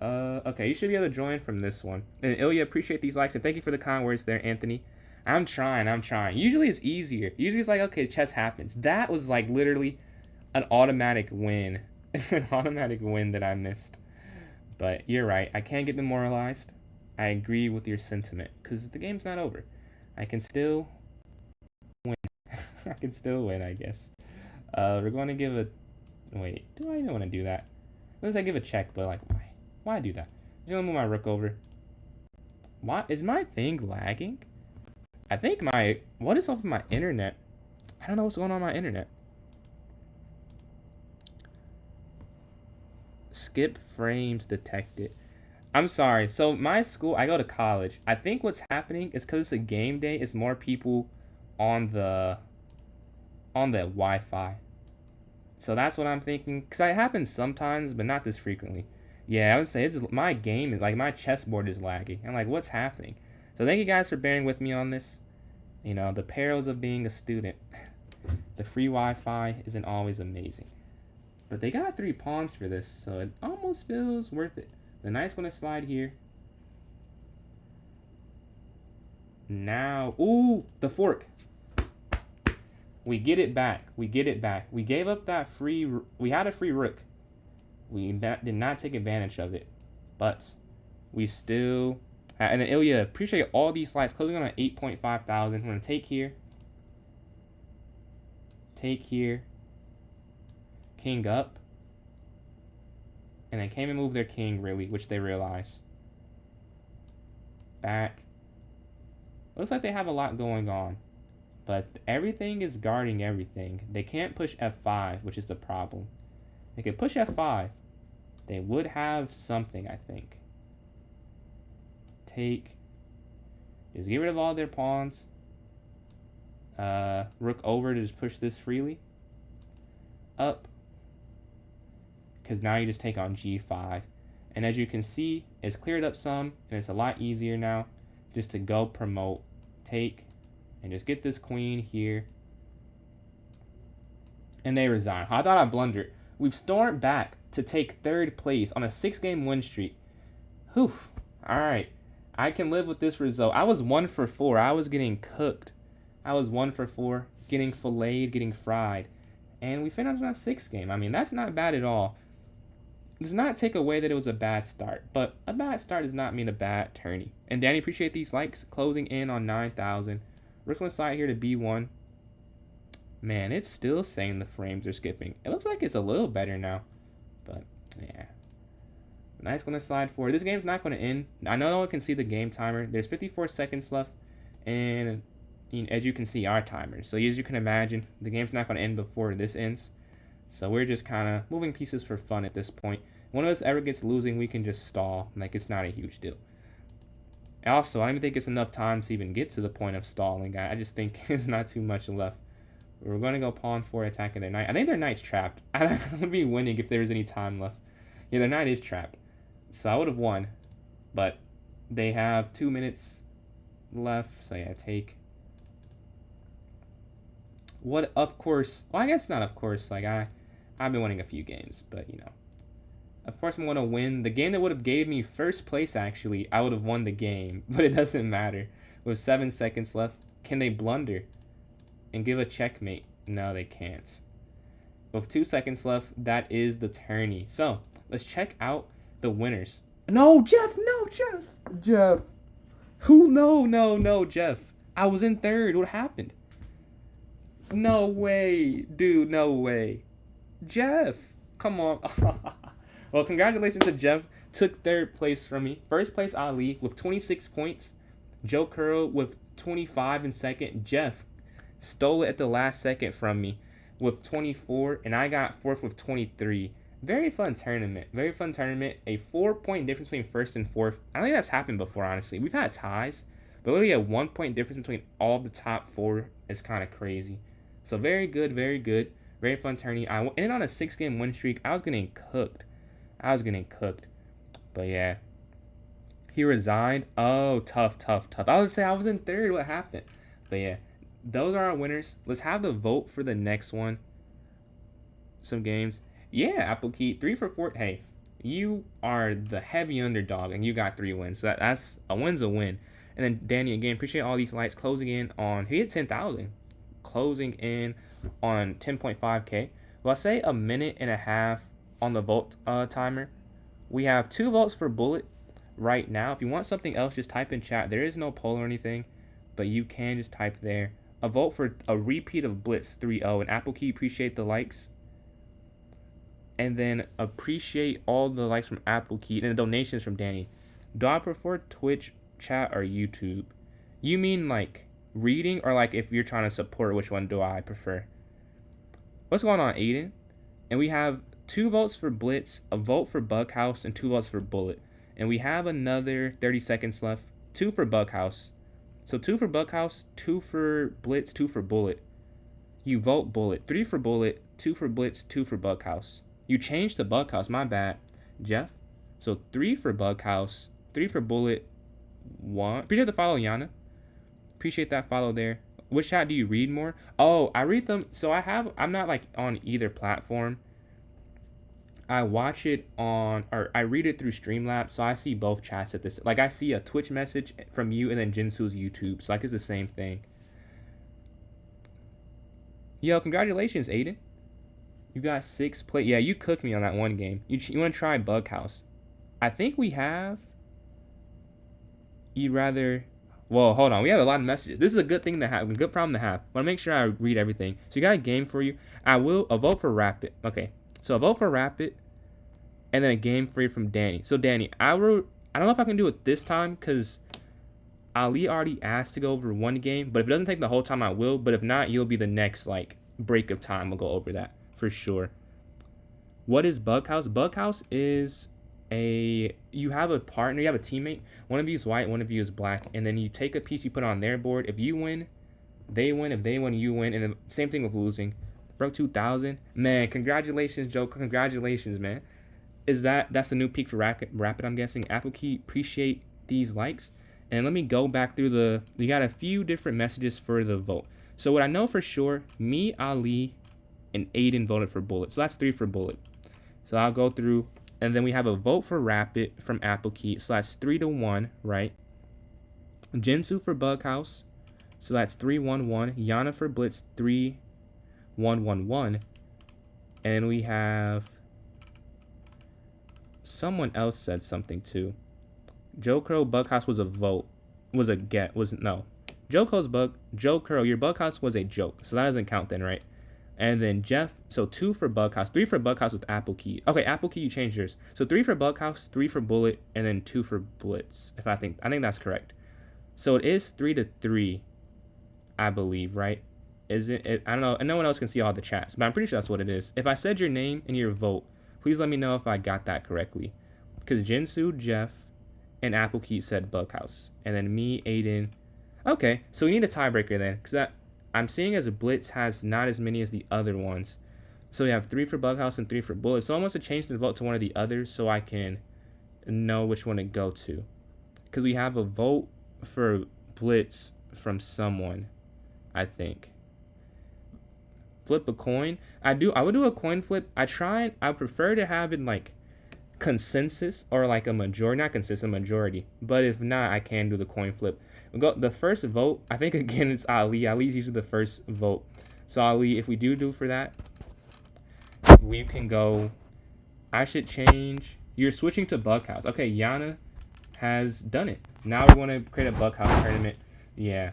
Okay, you should be able to join from this one. And Ilya, appreciate these likes, and thank you for the kind words there, Anthony. I'm trying. Usually it's easier. Usually it's like, okay, chess happens. That was like literally an automatic win. An automatic win that I missed. But you're right. I can't get demoralized. I agree with your sentiment, because the game's not over. I can still win. I can still win, I guess. We're going to give a... Wait, do I even want to do that? Unless I give a check, but like, why? Why do that? I'm just gonna move my rook over. Why is my thing lagging? I think my... What is up with my internet? I don't know what's going on with my internet. Skip frames detected. I'm sorry. So my school, I go to college. I think what's happening is because it's a game day, it's more people on the Wi-Fi. So that's what I'm thinking. Because it happens sometimes, but not this frequently. Yeah, I would say it's my game is like my chessboard is lagging. I'm like, what's happening? So thank you guys for bearing with me on this. You know, the perils of being a student. The free Wi-Fi isn't always amazing. But they got 3 pawns for this, so it almost feels worth it. The knight's going to slide here. Now, ooh, the fork. We get it back. We get it back. We gave up that free... We had a free rook. We did not take advantage of it. But we still... And then Ilya, appreciate all these slides. Closing on an 8.5 thousand. We're going to take here. Take here. King up. And they came and moved their king, really, which they realize. Back. Looks like they have a lot going on. But everything is guarding everything. They can't push f5, which is the problem. They could push f5. They would have something, I think. Take. Just get rid of all their pawns. Rook over to just push this freely. Up. Because now you just take on g5. And as you can see, it's cleared up some. And it's a lot easier now just to go promote. Take. And just get this queen here. And they resign. I thought I blundered. We've stormed back to take 3rd place on a 6-game win streak. Whew. Alright. I can live with this result. I was 1 for 4. I was getting cooked. I was 1 for 4. Getting filleted, getting fried. And we finished on a 6th game. I mean, that's not bad at all. Does not take away that it was a bad start. But a bad start does not mean a bad tourney. And Danny, appreciate these likes. Closing in on 9,000. Rook on the side here to b1. Man, it's still saying the frames are skipping. It looks like it's a little better now. But, yeah. Knight's going to slide forward. This game's not going to end. I know no one can see the game timer. There's 54 seconds left. And as you can see, our timer. So as you can imagine, the game's not going to end before this ends. So we're just kind of moving pieces for fun at this point. One of us ever gets losing, we can just stall. Like, it's not a huge deal. Also, I don't even think it's enough time to even get to the point of stalling. I just think there's not too much left. We're going to go pawn 4, attacking their knight. I think their knight's trapped. I would be winning if there was any time left. Yeah, their knight is trapped. So I would have won. But they have 2 minutes left. So yeah, take. What, of course. Well, I guess not of course. Like, I've been winning a few games. But, you know. Of course I'm going to win. The game that would have gave me 1st place, actually, I would have won the game. But it doesn't matter. With 7 seconds left, can they blunder and give a checkmate? No, they can't. With 2 seconds left, that is the tourney. So, let's check out the winners. No, Jeff! No, Jeff! Jeff! Who? No, Jeff. I was in 3rd. What happened? No way. Dude, no way. Jeff! Come on. Well, congratulations to Jeff. Took third place from me. First place, Ali with 26 points. Joe Curl with 25 in second. Jeff stole it at the last second from me with 24. And I got fourth with 23. Very fun tournament. Very fun tournament. A 4-point difference between first and fourth. I don't think that's happened before, honestly. We've had ties. But literally a 1-point difference between all the top 4 is kind of crazy. So very good, very good. Very fun tourney. I ended on a 6-game win streak. I was getting cooked. But yeah. He resigned. Oh, tough. I was going to say I was in third. What happened? But yeah. Those are our winners. Let's have the vote for the next one. Some games. Yeah, Apple Key. 3 for 4. Hey, you are the heavy underdog, and you got 3 wins. So that's a win's a win. And then Danny, again, appreciate all these likes. Closing in on, he hit 10,000. Closing in on 10.5K. Well, I say a minute and a half on the vote timer. We have 2 votes for Bullet right now. If you want something else, just type in chat. There is no poll or anything, but you can just type there. A vote for a repeat of Blitz 3-0. And Apple Key, appreciate the likes. And then appreciate all the likes from Apple Key and the donations from Danny. Do I prefer Twitch, chat, or YouTube? You mean like reading, or like if you're trying to support, which one do I prefer? What's going on, Aiden? And we have 2 votes for Blitz, a vote for Bughouse, and 2 votes for Bullet. And we have another 30 seconds left. 2 for Bughouse. So 2 for Bughouse, 2 for Blitz, 2 for Bullet. You vote Bullet. 3 for Bullet, 2 for Blitz, 2 for Bughouse. You changed to Bughouse, my bad, Jeff. So 3 for Bughouse, 3 for Bullet, 1. Appreciate the follow, Yana. Appreciate that follow there. Which chat do you read more? Oh, I read them. So I'm not like on either platform. I watch it on, or I read it through Streamlabs. So I see both chats at this. Like I see a Twitch message from you and then Jinsu's YouTube. So like it's the same thing. Yo, congratulations, Aiden. You got 6 play. Yeah, you cooked me on that one game. You want to try Bughouse? I think we have. You'd rather. Well, hold on. We have a lot of messages. This is a good thing to have. A good problem to have. I want to make sure I read everything. So you got a game for you. A vote for Rapid. Okay. So a vote for Rapid. And then a game for you from Danny. So Danny, I don't know if I can do it this time because Ali already asked to go over one game. But if it doesn't take the whole time, I will. But if not, you'll be the next like break of time. We'll go over that. For sure. What is Bughouse? Bughouse is you have a partner, you have a teammate. One of you is white, one of you is black, and then you take a piece, you put it on their board. If you win, they win. If they win, you win. And the same thing with losing. Broke 2,000. Man, congratulations, Joe. Congratulations, man. That's the new peak for Rapid, I'm guessing. Apple Key, appreciate these likes. And let me go back through we got a few different messages for the vote. So what I know for sure, me, Ali, and Aiden voted for Bullet. So that's 3 for Bullet. So I'll go through. And then we have a vote for Rapid from Apple Key. So that's 3-1, right? Jinsu for Bughouse. So that's 3-1-1. Yana for Blitz, 3-1-1-1. And we have someone else said something too. Joe Curl Bughouse was a vote. No. Joe Curl, your Bughouse was a joke. So that doesn't count then, right? And then Jeff, so 2 for Bughouse, 3 for Bughouse with Apple Key. Okay, Apple Key, you changed yours. So 3 for Bughouse, 3 for Bullet, and then 2 for Blitz. I think that's correct. So it is 3-3, I believe, right? Is it? I don't know. And no one else can see all the chats, but I'm pretty sure that's what it is. If I said your name and your vote, please let me know if I got that correctly. Because Jinsu, Jeff, and Apple Key said Bughouse, and then me, Aiden. Okay, so we need a tiebreaker then, because I'm seeing as a Blitz has not as many as the other ones. So we have 3 for Bughouse and 3 for Bullet. So I want to change the vote to one of the others so I can know which one to go to. Because we have a vote for Blitz from someone, I think. Flip a coin. I would do a coin flip. I prefer to have it like consensus or like a majority. Not consensus, majority. But if not, I can do the coin flip. The first vote, I think again it's Ali. Ali's usually the first vote. So Ali, if we do for that, we can go. I should change. You're switching to Bughouse. Okay, Yana has done it. Now we want to create a Bughouse tournament. Yeah.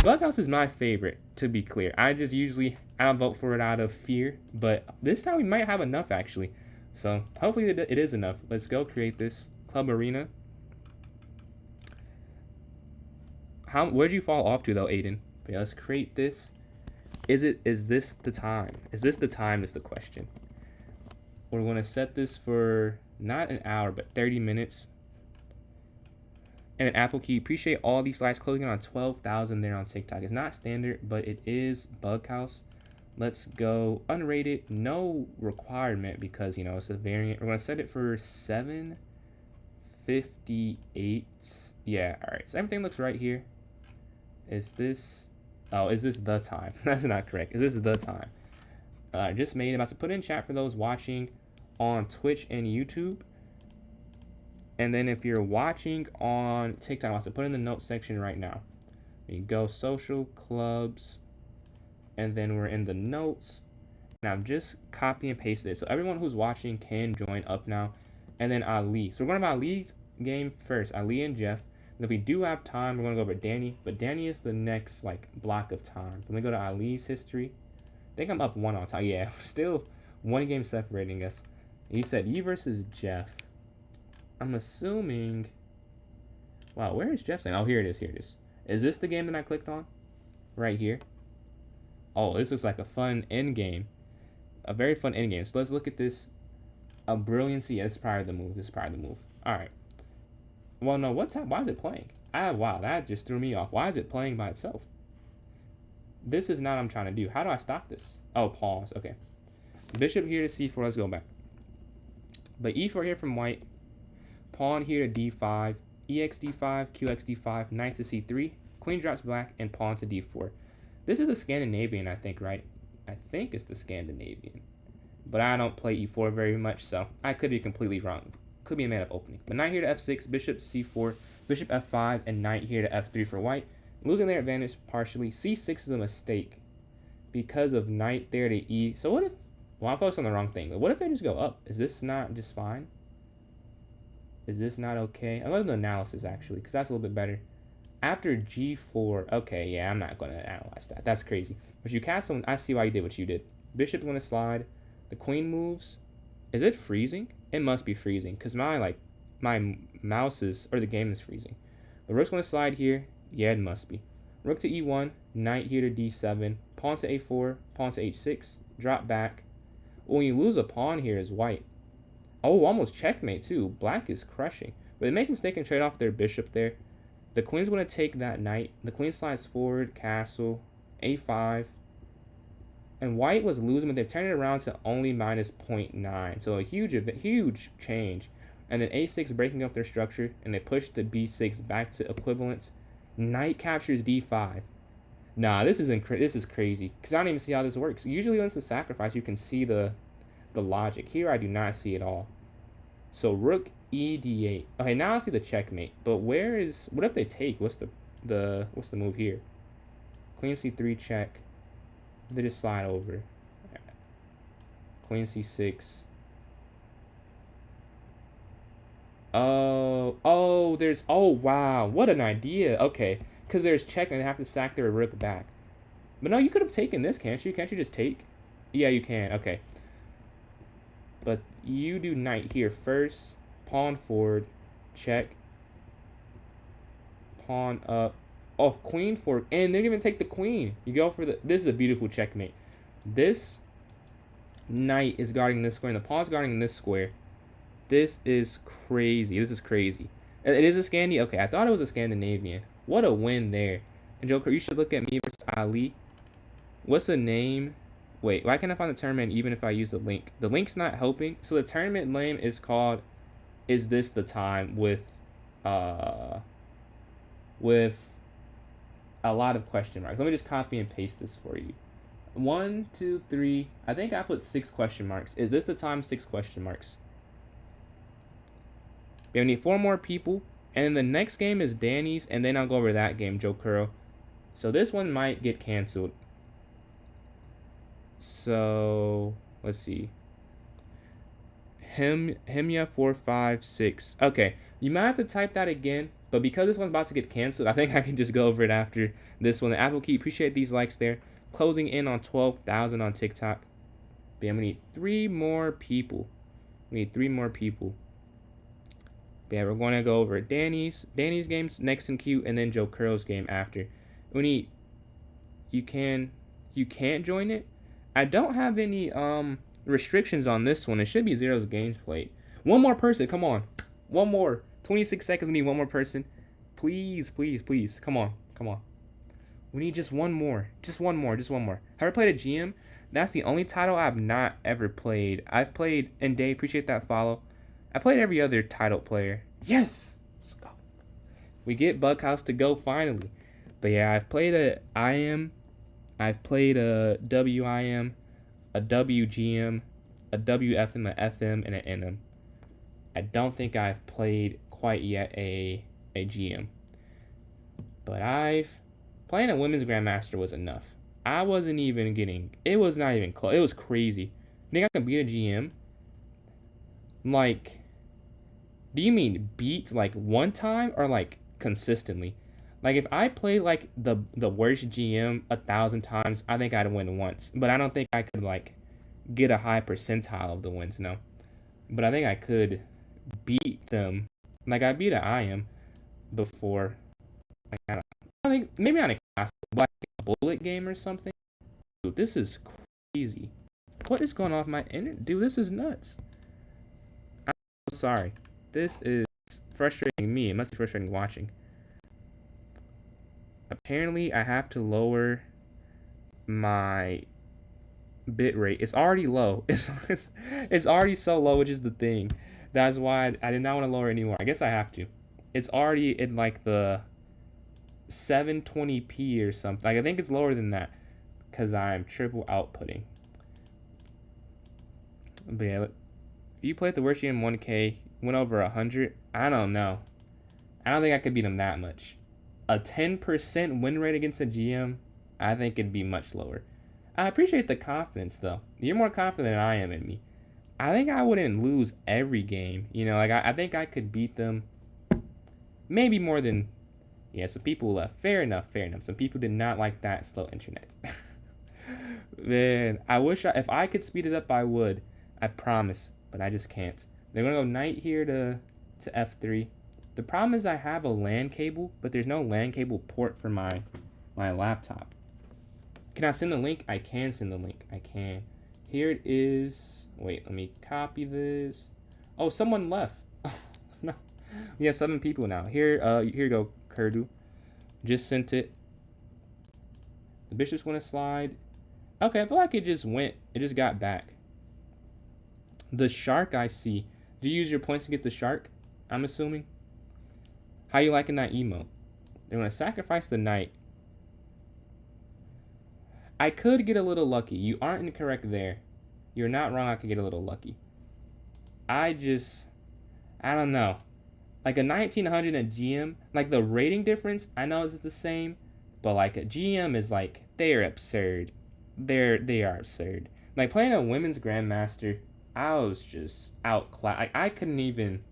Bughouse is my favorite, to be clear. I don't vote for it out of fear, but this time we might have enough actually. So hopefully it is enough. Let's go create this club arena. Where'd you fall off to though, Aiden? But yeah, let's create this. Is this the time? Is this the time is the question. We're going to set this for not an hour, but 30 minutes. And an Apple key. Appreciate all these likes, closing on 12,000 there on TikTok. It's not standard, but it is Bughouse. Let's go unrated. No requirement because, you know, it's a variant. We're going to set it for 758. Yeah, all right. So everything looks right here. Is this... Oh, is this the time? That's not correct. Is this the time? Just made it. About to put in chat for those watching on Twitch and YouTube. And then if you're watching on TikTok, I'm about to put in the notes section right now. You go social clubs, and then we're in the notes. And I'm just copy and paste it. So everyone who's watching can join up now. And then Ali. So we're going to have Ali's game first. Ali and Jeff. And if we do have time, we're going to go over Danny. But Danny is the next like block of time. Let me go to Ali's history. I think I'm up 1 on time. Yeah, still 1 game separating us. You said you versus Jeff. I'm assuming... Wow, where is Jeff's name? Oh, here it is. Here it is. Is this the game that I clicked on? Right here. Oh, this looks like a fun end game. A very fun end game. So let's look at this. A brilliancy. Yeah, this is probably the move. This is probably the move. All right. Well, no, why is it playing? Wow, that just threw me off. Why is it playing by itself? This is not what I'm trying to do. How do I stop this? Oh, pause. Okay. Bishop here to c4. Let's go back. But e4 here from white. Pawn here to d5. Ex d5. Qx d5. Knight to c3. Queen drops black. And pawn to d4. This is the Scandinavian, I think, right? I think it's the Scandinavian. But I don't play e4 very much, so I could be completely wrong. Could be a man-up opening. But knight here to f6, bishop to c4, bishop f5, and knight here to f3 for white. Losing their advantage partially. c6 is a mistake because of knight there to e. So what if... Well, I'm focused on the wrong thing. But what if they just go up? Is this not just fine? Is this not okay? I'm going to do the analysis, actually, because that's a little bit better. After g4... Okay, yeah, I'm not going to analyze that. That's crazy. But you castle... I see why you did what you did. Bishop's going to slide. The queen moves. Is it freezing? It must be freezing because my mouse is, or the game is freezing. The rook's going to slide here. Yeah, it must be. Rook to e1, knight here to d7, pawn to a4, pawn to h6, drop back. Well, when you lose a pawn here is white. Oh, almost checkmate too. Black is crushing. But they make a mistake and trade off their bishop there. The queen's going to take that knight. The queen slides forward, castle, a5. And white was losing, but they've turned it around to only minus 0.9. So a huge change. And then a6 breaking up their structure, and they push the b6 back to equivalence. Knight captures d5. Nah, this is crazy. Because I don't even see how this works. Usually when it's a sacrifice, you can see the logic. Here I do not see it all. So rook e d8. Okay, now I see the checkmate. But what if they take? What's the move here? Queen c3 check. They just slide over. Queen c6. Oh, wow, what an idea. Okay, because there's check and they have to sack their rook back. But no, you could have taken this, can't you? Can't you just take? Yeah, you can. Okay. But you do knight here first. Pawn forward. Check. Pawn up. Oh, queen forward. And they didn't even take the queen. You go for this is a beautiful checkmate. This knight is guarding this square, and the pawn's guarding this square. This is crazy. This is crazy. It is a Scandi. Okay, I thought it was a Scandinavian. What a win there. And Joker, you should look at me versus Ali. What's the name? Wait, why can't I find the tournament even if I use the link? The link's not helping. So the tournament name is called Is This the Time with a lot of question marks. Let me just copy and paste this for you. 1, 2, 3. I think I put 6 question marks. Is this the time? 6 question marks. We need 4 more people. And then the next game is Danny's. And then I'll go over that game, Joe Curl. So this one might get canceled. So let's see. Himya 456. Okay. You might have to type that again. But because this one's about to get canceled, I think I can just go over it after this one. The Apple Key, appreciate these likes there. Closing in on 12,000 on TikTok. But yeah, we need 3 more people. We need 3 more people. But yeah, we're going to go over Danny's games next in queue, and then Joe Curl's game after. We need, you can't join it. I don't have any restrictions on this one. It should be Zero's games played. One more person, come on. One more. 26 seconds, we need one more person. Please, please, please. Come on, come on. We need just one more. Just one more, just one more. Have I played a GM? That's the only title I've not ever played. I've played, and Dave, appreciate that follow. I played every other title player. Yes! Let's go. We get Bughouse to go finally. But yeah, I've played a IM. I've played a WIM, a WGM, a WFM, a FM, and an NM. I don't think I've played quite yet a GM. But playing a women's Grandmaster was enough. I wasn't even getting, it was not even close. It was crazy. Think I can beat a GM? Like, do you mean beat like one time or like consistently? Like if I played like the worst GM 1,000 times, I think I'd win once. But I don't think I could like get a high percentile of the wins, no. But I think I could beat them. Like I beat an IM before. Like, I think maybe on a class, like a bullet game or something. Dude, this is crazy. What is going on with my internet? Dude, this is nuts. I'm so sorry. This is frustrating me. It must be frustrating watching. Apparently, I have to lower my bit rate. It's already low. It's already so low, which is the thing. That's why I did not want to lower it anymore. I guess I have to. It's already in like the 720p or something. Like I think it's lower than that because I'm triple outputting. But yeah, you played the worst GM 1K, went over 100. I don't know. I don't think I could beat him that much. A 10% win rate against a GM, I think it'd be much lower. I appreciate the confidence though. You're more confident than I am in me. I think I wouldn't lose every game. You know, like I think I could beat them. Maybe more than, yeah, some people left. Fair enough, fair enough. Some people did not like that slow internet. Man, I wish if I could speed it up, I would. I promise, but I just can't. They're gonna go knight here to F3. The problem is I have a LAN cable, but there's no LAN cable port for my laptop. Can I send the link? I can send the link. I can. Here it is. Wait, let me copy this. Oh, someone left. No. We have 7 people now. Here you go, Kurdu. Just sent it. The bishop's gonna slide. Okay, I feel like it just went. It just got back. The shark I see. Do you use your points to get the shark? I'm assuming. How you liking that emote? They're gonna sacrifice the knight. I could get a little lucky. You aren't incorrect there. You're not wrong. I could get a little lucky. I don't know. Like a 1900 and a GM, like the rating difference, I know it's the same, but like a GM is like, they're absurd. They are absurd. Like playing a women's Grandmaster, I was just outclassed. Like I couldn't even.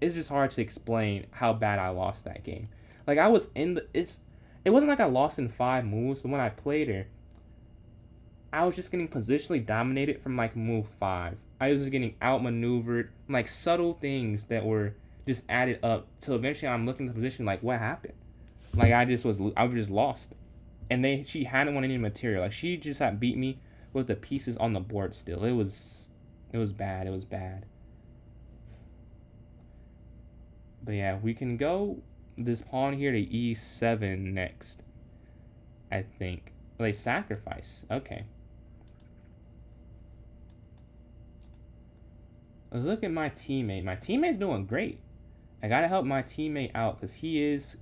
It's just hard to explain how bad I lost that game. Like I was in the. It wasn't like I lost in 5 moves, but when I played her, I was just getting positionally dominated from like move 5. I was just getting outmaneuvered, like subtle things that were just added up till eventually I'm looking at the position like what happened. Like I was just lost, and she hadn't won any material. Like she just had beat me with the pieces on the board still. It was bad. It was bad. But yeah, we can go this pawn here to E7 next. I think. They sacrifice. Okay. Let's look at my teammate. My teammate's doing great. I gotta help my teammate out because he is,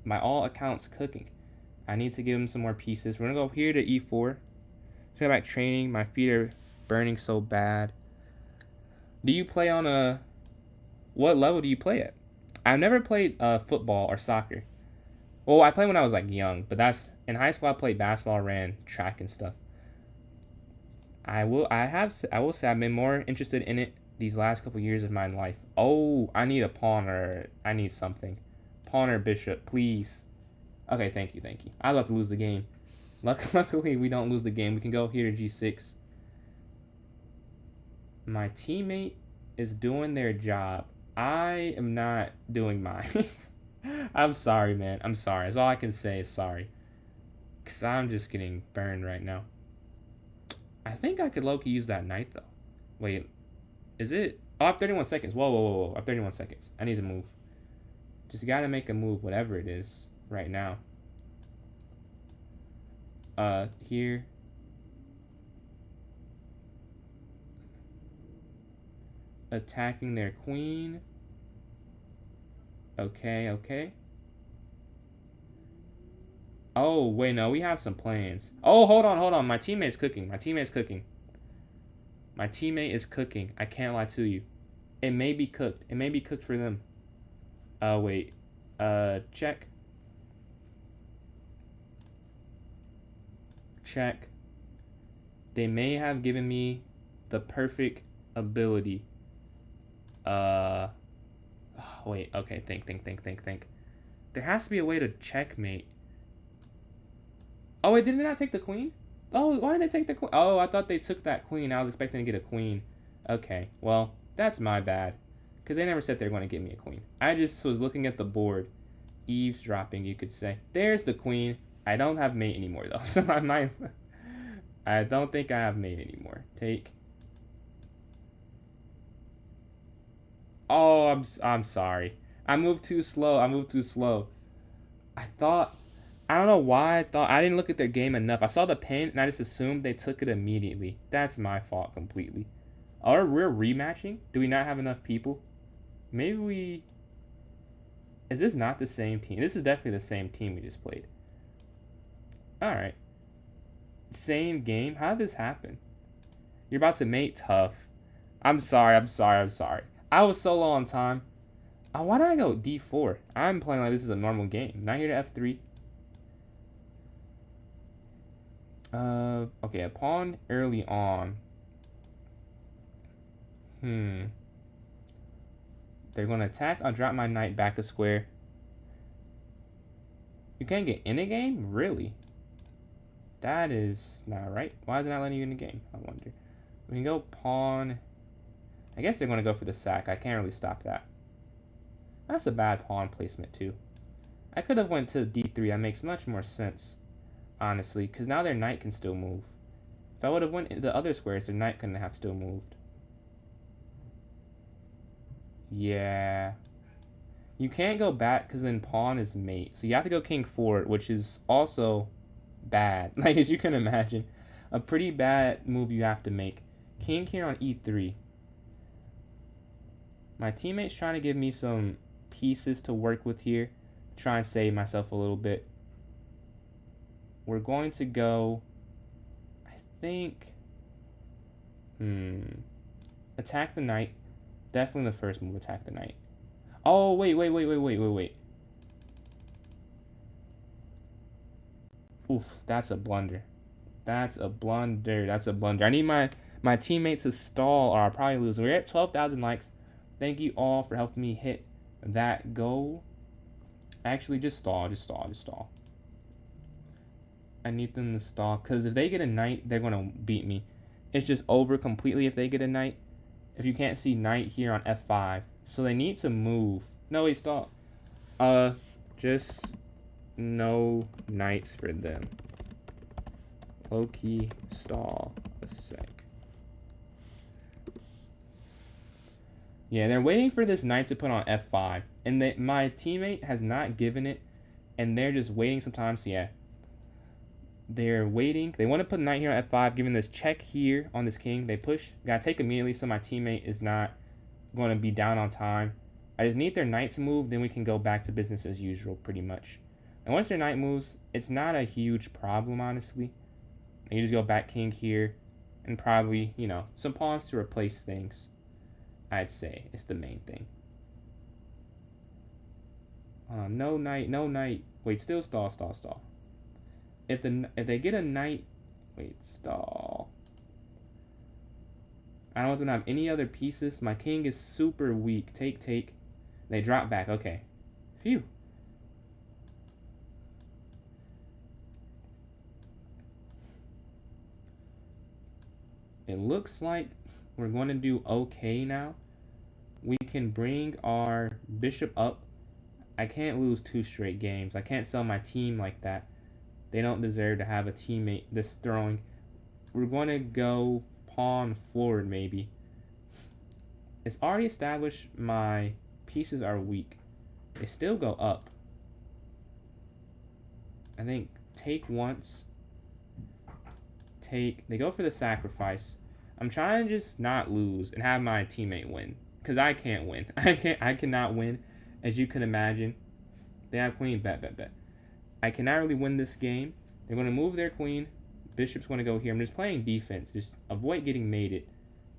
by all accounts, cooking. I need to give him some more pieces. We're gonna go here to E4. Just got back training. My feet are burning so bad. Do you play on a... What level do you play at? I've never played football or soccer. Well, I played when I was like young, but that's... In high school, I played basketball, ran track and stuff. I will say I've been more interested in it these last couple years of my life. Oh, I need a pawn or I need something. Pawn or bishop, please. Okay, thank you, thank you. I was about to lose the game. Luckily, we don't lose the game. We can go here to g6. My teammate is doing their job. I am not doing mine. I'm sorry, man. I'm sorry. That's all I can say is sorry. Because I'm just getting burned right now. I think I could low-key use that knight, though. Wait. Is it? Oh, I have 31 seconds. Whoa, whoa, whoa, whoa. I have 31 seconds. I need to move. Just gotta make a move, whatever it is, right now. Here. Attacking their queen. Okay, okay. Oh, wait, no, we have some plans. Oh, hold on. My teammate's cooking. My teammate is cooking. I can't lie to you. It may be cooked. It may be cooked for them. Wait. Check. Check. They may have given me the perfect ability. Wait, okay, think. There has to be a way to checkmate. Oh, wait, did they not take the queen? Oh, why did they take the queen? Oh, I thought they took that queen. I was expecting to get a queen. Okay, well, that's my bad. Because they never said they were going to give me a queen. I just was looking at the board. Eavesdropping, you could say. There's the queen. I don't have mate anymore, though. So I don't think I have mate anymore. Take. Oh, I'm sorry. I moved too slow. I don't know why I didn't look at their game enough. I saw the pin and I just assumed they took it immediately. That's my fault completely. Or we're rematching? Do we not have enough people? Maybe we... Is this not the same team? This is definitely the same team we just played. Alright. Same game? How did this happen? You're about to mate? Tough. I'm sorry. I was so low on time. Why did I go d4? I'm playing like this is a normal game. Not here to f3. Okay, a pawn early on. They're going to attack. I'll drop my knight back a square. You can't get in a game? Really? That is not right. Why is it not letting you in the game? I wonder. We can go pawn. I guess they're going to go for the sack. I can't really stop that. That's a bad pawn placement, too. I could have went to d3. That makes much more sense, honestly, because now their knight can still move. If I would have went the other squares, their knight couldn't have still moved. Yeah. You can't go back because then pawn is mate. So you have to go king forward, which is also bad. Like, as you can imagine, a pretty bad move you have to make. King here on e3. My teammate's trying to give me some pieces to work with here. Try and save myself a little bit. We're going to go, I think, attack the knight. Definitely the first move, attack the knight. Oh, wait. Oof, that's a blunder. I need my teammate to stall or I'll probably lose. We're at 12,000 likes. Thank you all for helping me hit that goal. Actually, just stall. I need them to stall because if they get a knight, they're going to beat me. It's just over completely if they get a knight. If you can't see knight here on f5. So they need to move. No, wait, stop. Just no knights for them. Low-key stall a sec. Yeah, they're waiting for this knight to put on f5. And my teammate has not given it. And they're just waiting sometimes. So yeah. They're waiting. They want to put knight here on f5, giving this check here on this king. They push. Gotta take immediately so my teammate is not going to be down on time. I just need their knight to move, then we can go back to business as usual, pretty much. And once their knight moves, it's not a huge problem, honestly. And you just go back king here, and probably, you know, some pawns to replace things. I'd say is the main thing. No knight. Wait, still stall. If they get a knight, wait, stall. I don't want them to have any other pieces. My king is super weak. Take. They drop back. Okay. Phew. It looks like we're going to do okay now. We can bring our bishop up. I can't lose 2 straight games. I can't sell my team like that. They don't deserve to have a teammate this throwing. We're going to go pawn forward maybe. It's already established my pieces are weak. They still go up. I think take once. They go for the sacrifice. I'm trying to just not lose and have my teammate win. Because I can't win. I cannot win. As you can imagine. They have queen. Bet. I cannot really win this game. They're going to move their queen. Bishop's going to go here. I'm just playing defense. Just avoid getting mated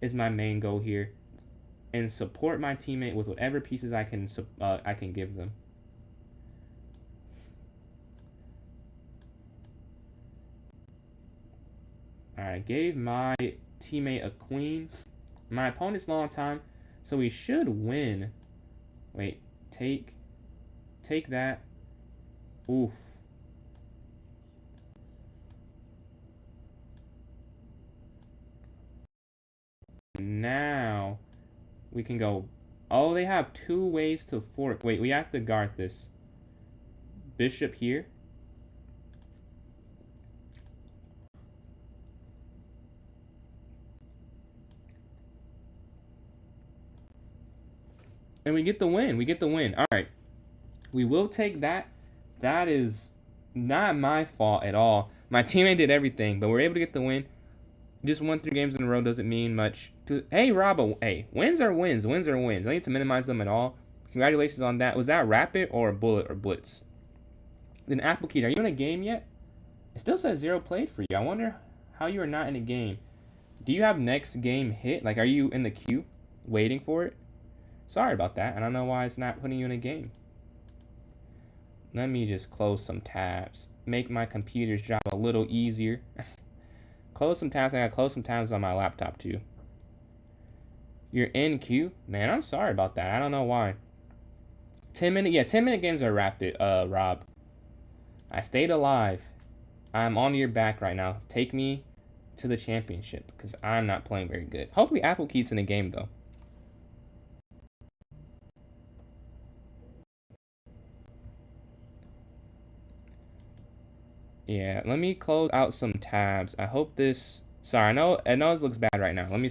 is my main goal here. And support my teammate with whatever pieces I can give them. Alright, I gave my teammate a queen. My opponent's low on time, so he should win. Wait, take that. Oof. Now we can go. Oh, they have 2 ways to fork. Wait, we have to guard this. Bishop here. And we get the win. All right. We will take that. That is not my fault at all. My teammate did everything, but we're able to get the win. Just won 3 games in a row doesn't mean much. Hey, Robo. Hey, wins are wins. Wins are wins. I don't need to minimize them at all. Congratulations on that. Was that rapid or bullet or blitz? Then Applekeet, are you in a game yet? It still says 0 played for you. I wonder how you are not in a game. Do you have next game hit? Like, are you in the queue waiting for it? Sorry about that. I don't know why it's not putting you in a game. Let me just close some tabs. Make my computer's job a little easier. Close some tabs. I gotta close some tabs on my laptop too. You're in queue? Man, I'm sorry about that. I don't know why. 10-minute games are rapid, Rob. I stayed alive. I'm on your back right now. Take me to the championship because I'm not playing very good. Hopefully Applekeet's in the game though. Yeah, let me close out some tabs. I hope this... Sorry, I know this looks bad right now. Let me